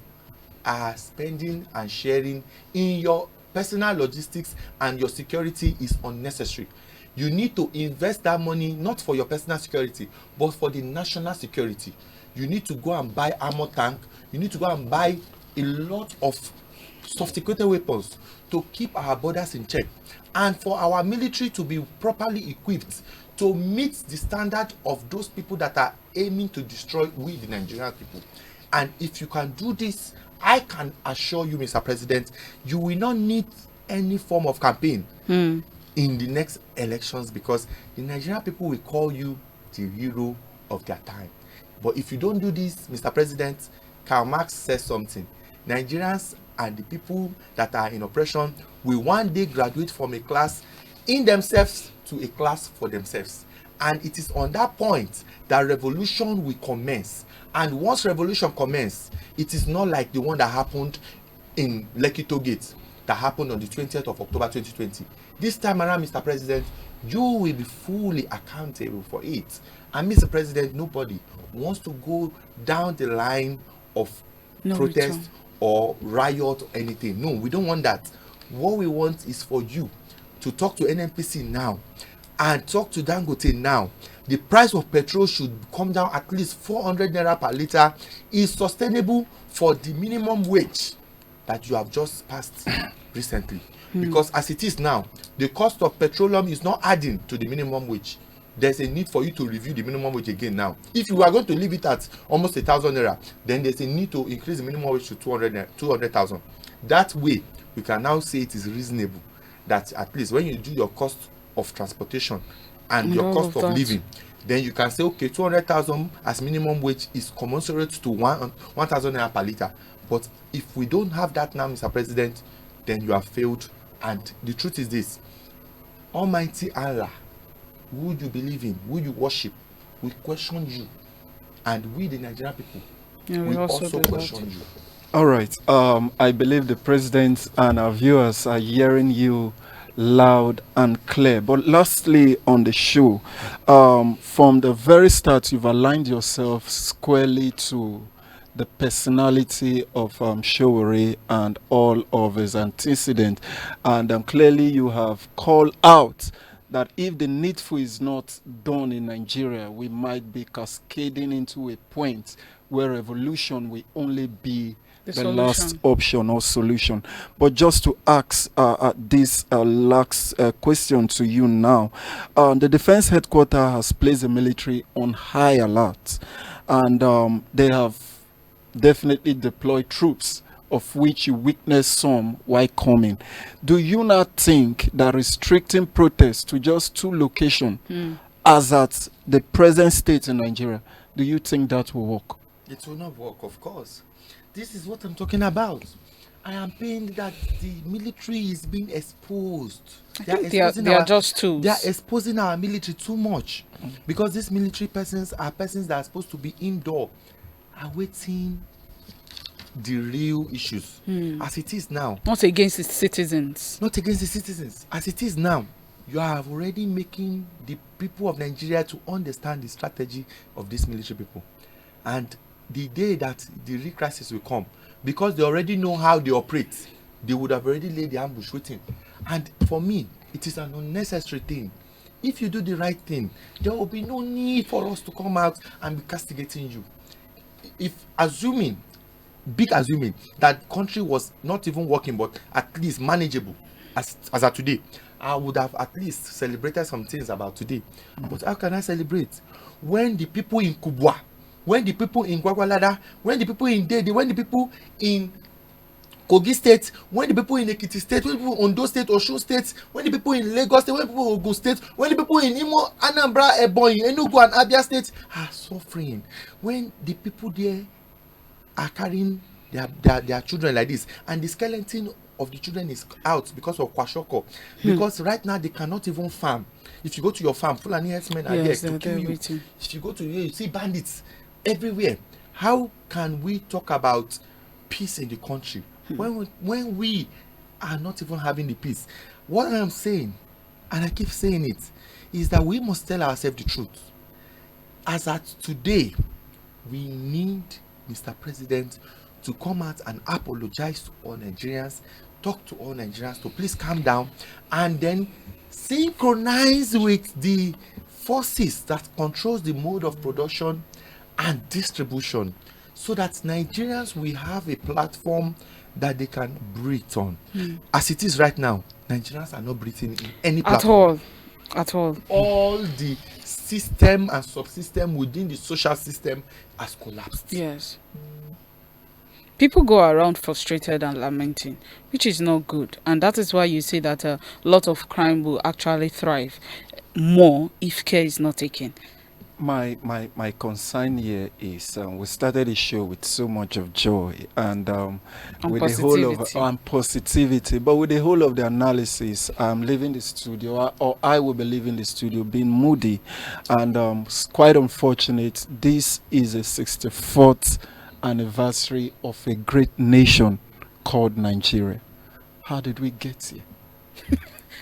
are spending and sharing in your personal logistics and your security is unnecessary. You need to invest that money not for your personal security, but for the national security. You need to go and buy armor tank. You need to go and buy a lot of sophisticated weapons to keep our borders in check, and for our military to be properly equipped to meet the standard of those people that are aiming to destroy we, the Nigerian people. And if you can do this, I can assure you, Mr. President, you will not need any form of campaign in the next elections, because the Nigerian people will call you the hero of their time. But if you don't do this, Mr. President, Karl Marx says something. Nigerians and the people that are in oppression will one day graduate from a class in themselves to a class for themselves. And it is on that point that revolution will commence. And once revolution commences, it is not like the one that happened in Lekki Toll Gate that happened on the 20th of October 2020. This time around, Mr. President, you will be fully accountable for it. And Mr. President, nobody wants to go down the line of protest or riot or anything. No, we don't want that. What we want is for you to talk to NNPC now and talk to Dangote now. The price of petrol should come down at least 400 naira per liter. Is sustainable for the minimum wage that you have just passed recently. Because as it is now, the cost of petroleum is not adding to the minimum wage. There's a need for you to review the minimum wage again now. If you are going to leave it at almost 1,000 naira, then there's a need to increase the minimum wage to 200,000. That way, we can now say it is reasonable that at least when you do your cost of transportation and your cost of living, then you can say, okay, 200,000 as minimum wage is commensurate to 1,000 naira per liter. But if we don't have that now, Mr. President, then you have failed. And the truth is this: Almighty Allah, who you believe in, who you worship, we question you, and we, the Nigerian people, we also question you. All right. I believe the president and our viewers are hearing you loud and clear. But lastly, on the show, from the very start, you've aligned yourself squarely to the personality of Showore and all of his antecedents, and clearly you have called out that if the needful is not done in Nigeria, we might be cascading into a point where revolution will only be the last option or solution. But just to ask this last question to you now, the defense headquarters has placed the military on high alert, and they have definitely deployed troops, of which you witnessed some while coming. Do you not think that restricting protests to just 2 locations, as at the present state in Nigeria, do you think that will work? It will not work, of course. This is what I'm talking about. I am pained that the military is being exposed. They are just tools. They are exposing our military too much, because these military persons are persons that are supposed to be indoor, awaiting the real issues. As it is now, not against the citizens. Not against the citizens. As it is now, you are already making the people of Nigeria to understand the strategy of these military people. And the day that the real crisis will come, because they already know how they operate, they would have already laid the ambush waiting. And for me, it is an unnecessary thing. If you do the right thing, there will be no need for us to come out and be castigating you. If assuming that country was not even working, but at least manageable as of today, I would have at least celebrated some things about today. But how can I celebrate when the people in Kubwa, when the people in Gwagwalada, when the people in Dede, when the people in Kogi State, when the people in Ekiti State, when the people in Ondo State, Osun State, when the people in Lagos State, when the people in Ogun State, when the people in Imo, Anambra, Ebonyi, Enugu and Abia State are suffering, when the people there are carrying their children like this, and the skeleton of the children is out because of kwashoko, because right now they cannot even farm. If you go to your farm, Fulani herdsmen are there to kill you. Waiting. If you go to you see bandits everywhere. How can we talk about peace in the country when we are not even having the peace? What I am saying, and I keep saying it, is that we must tell ourselves the truth. As at today, we need Mr. President to come out and apologize to all Nigerians, talk to all Nigerians to please calm down, and then synchronize with the forces that controls the mode of production and distribution, so that Nigerians will have a platform that they can breathe on. As it is right now, Nigerians are not breathing in any platform at all. All the system and subsystem within the social system has collapsed. Yes. People go around frustrated and lamenting, which is not good, and that is why you see that a lot of crime will actually thrive more if care is not taken. My concern here is we started the show with so much of joy and with the whole of positivity, but with the whole of the analysis, I'm leaving the studio, or I will be leaving the studio being moody, and it's quite unfortunate. This is a 64th anniversary of a great nation called Nigeria. How did we get here?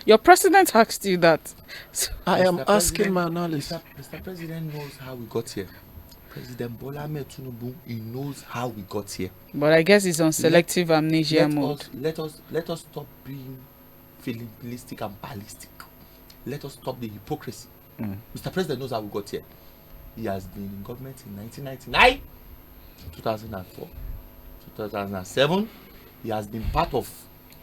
Your president asked you that. So I am asking my analysis. Mr. President knows how we got here. President Bola Ahmed Tinubu, he knows how we got here. But I guess he's on selective amnesia mode. Let us stop being fatalistic and ballistic. Let us stop the hypocrisy. Mr. President knows how we got here. He has been in government in 1999, 2004, 2007. He has been part of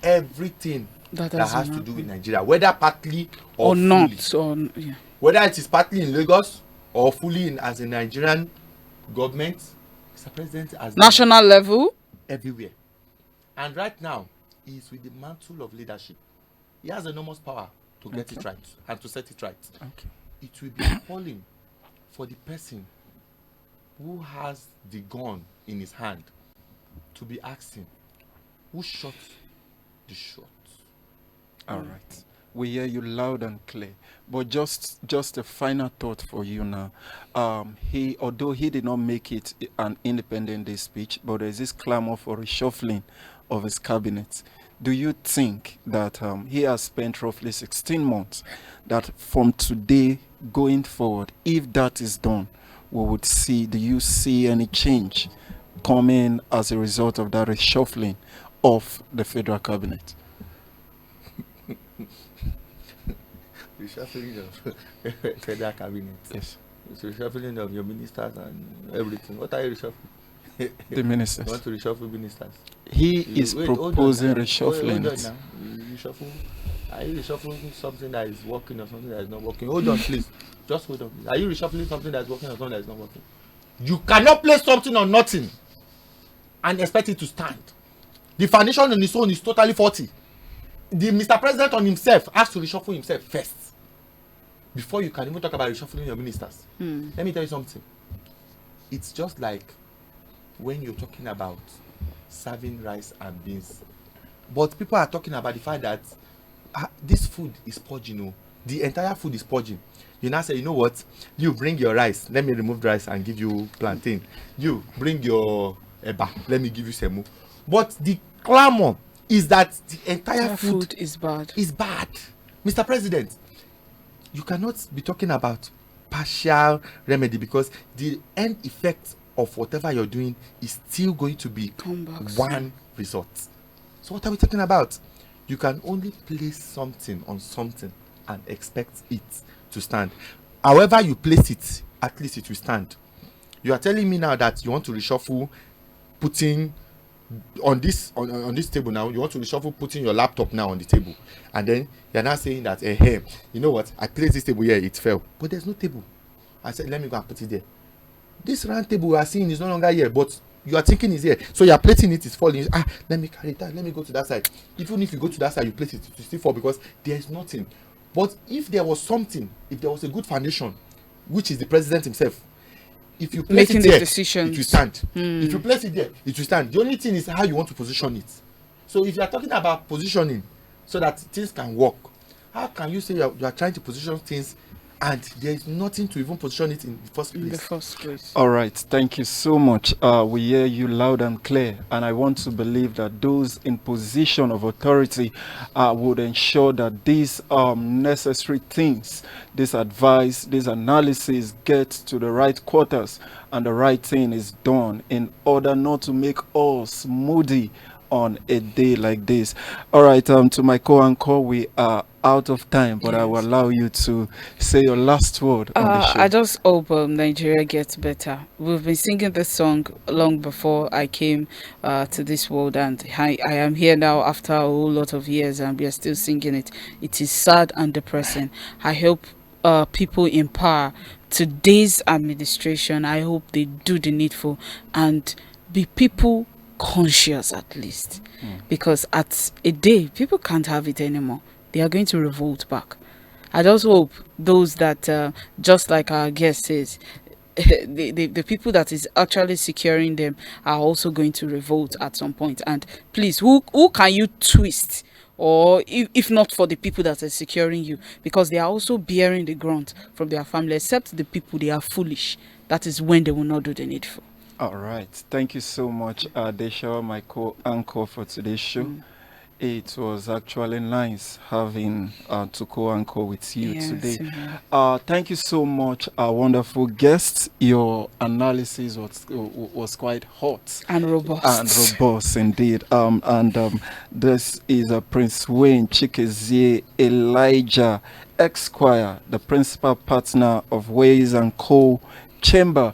everything that has to do with Nigeria, whether partly or fully. Not. Yeah. Whether it is partly in Lagos or fully in as a Nigerian government, Mr. President has national level, everywhere. And right now, he is with the mantle of leadership. He has enormous power to get it right and to set it right. It will be appalling for the person who has the gun in his hand to be asking, who shot the shot? All right. We hear you loud and clear. But just a final thought for you now. Although he did not make it an independent day speech, but there's this clamor for reshuffling of his cabinet. Do you think that he has spent roughly 16 months, that from today going forward, if that is done, we would see, do you see any change coming as a result of that reshuffling of the federal cabinet? Reshuffling of federal cabinet. Yes. It's reshuffling of your ministers and everything. What are you reshuffling? The ministers. You want to reshuffle ministers? He is proposing reshuffling. Hold on now. You reshuffle. Are you reshuffling something that is working or something that is not working? Hold on, please. Just hold on, please. Are you reshuffling something that is working or something that is not working? You cannot place something on nothing and expect it to stand. The foundation on its own is totally faulty. The Mr. President on himself has to reshuffle himself first before you can even talk about reshuffling your ministers. Let me tell you something. It's just like when you're talking about serving rice and beans, but people are talking about the fact that this food is purging. The entire food is purging. You now say, you know what? You bring your rice. Let me remove the rice and give you plantain. You bring your eba. Let me give you semo. But the clamor is that the entire food is bad. Is bad. Mr. President, you cannot be talking about partial remedy, because the end effect of whatever you're doing is still going to be one result. So what are we talking about? You can only place something on something and expect it to stand. However you place it, at least it will stand. You are telling me now that you want to reshuffle, putting on this table now, you want to reshuffle putting your laptop now on the table, and then you're now saying that hey, you know what, I placed this table here, it fell, but there's no table. I said, let me go and put it there. This round table we are seeing is no longer here, but you are thinking is here. So you are plating it, is falling. Let me carry that. Let me go to that side. Even if you go to that side, you place it, it will still fall because there is nothing. But if there was something, if there was a good foundation, which is the president himself, if you place Making it the there, decisions, it will stand. If you place it there, it will stand. The only thing is how you want to position it. So if you are talking about positioning so that things can work, how can you say you are trying to position things and there is nothing to even position it in the first place? in the first place. All right, thank you so much. We hear you loud and clear, and I want to believe that those in position of authority would ensure that these necessary things, this advice, this analysis gets to the right quarters and the right thing is done in order not to make us moody on a day like this. All right, to my co-anchor, we are out of time, but I will Yes. allow you to say your last word on the show. I just hope Nigeria gets better. We've been singing this song long before I came to this world, and I am here now after a whole lot of years, and we are still singing it. It is sad and depressing. I hope people in power, today's administration, I hope they do the needful and be people conscious at least, because at a day people can't have it anymore. They are going to revolt back. I just hope those that just like our guest says, the people that is actually securing them are also going to revolt at some point. And please, who can you twist, or if not for the people that are securing you, because they are also bearing the grunt from their family, except the people, they are foolish. That is when they will not do the needful. All right. Thank you so much, Adesewa, my co-anchor for today's show. It was actually nice having to co-anchor with you Yes, today. mhm. Thank you so much, our wonderful guest. Your analysis was quite hot And robust. and robust indeed. This is Prince Wayne Chikezie Elijah Esquire, the principal partner of Ways and Co. Chamber.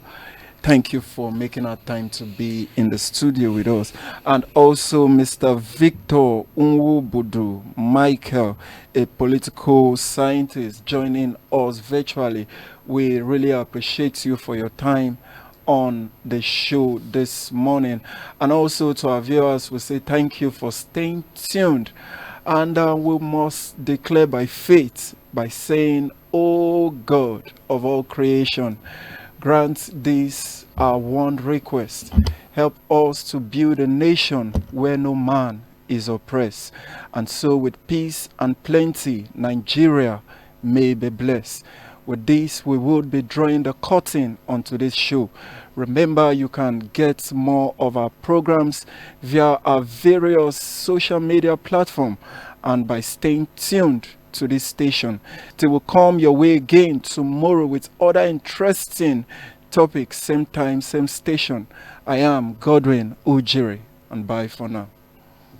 Thank you for making our time to be in the studio with us. And also Mr. Victor Unwubudu Michael, a political scientist, joining us virtually. We really appreciate you for your time on the show this morning. And also to our viewers, we say thank you for staying tuned. And we must declare by faith by saying, "O God of all creation, grant this our one request. Help us to build a nation where no man is oppressed. And so with peace and plenty, Nigeria may be blessed." With this, we would be drawing the curtain on today's show. Remember, you can get more of our programs via our various social media platforms and by staying tuned to this station. Till we come your way again tomorrow with other interesting topics, same time, same station. I am Godwin Ujiri, and bye for now.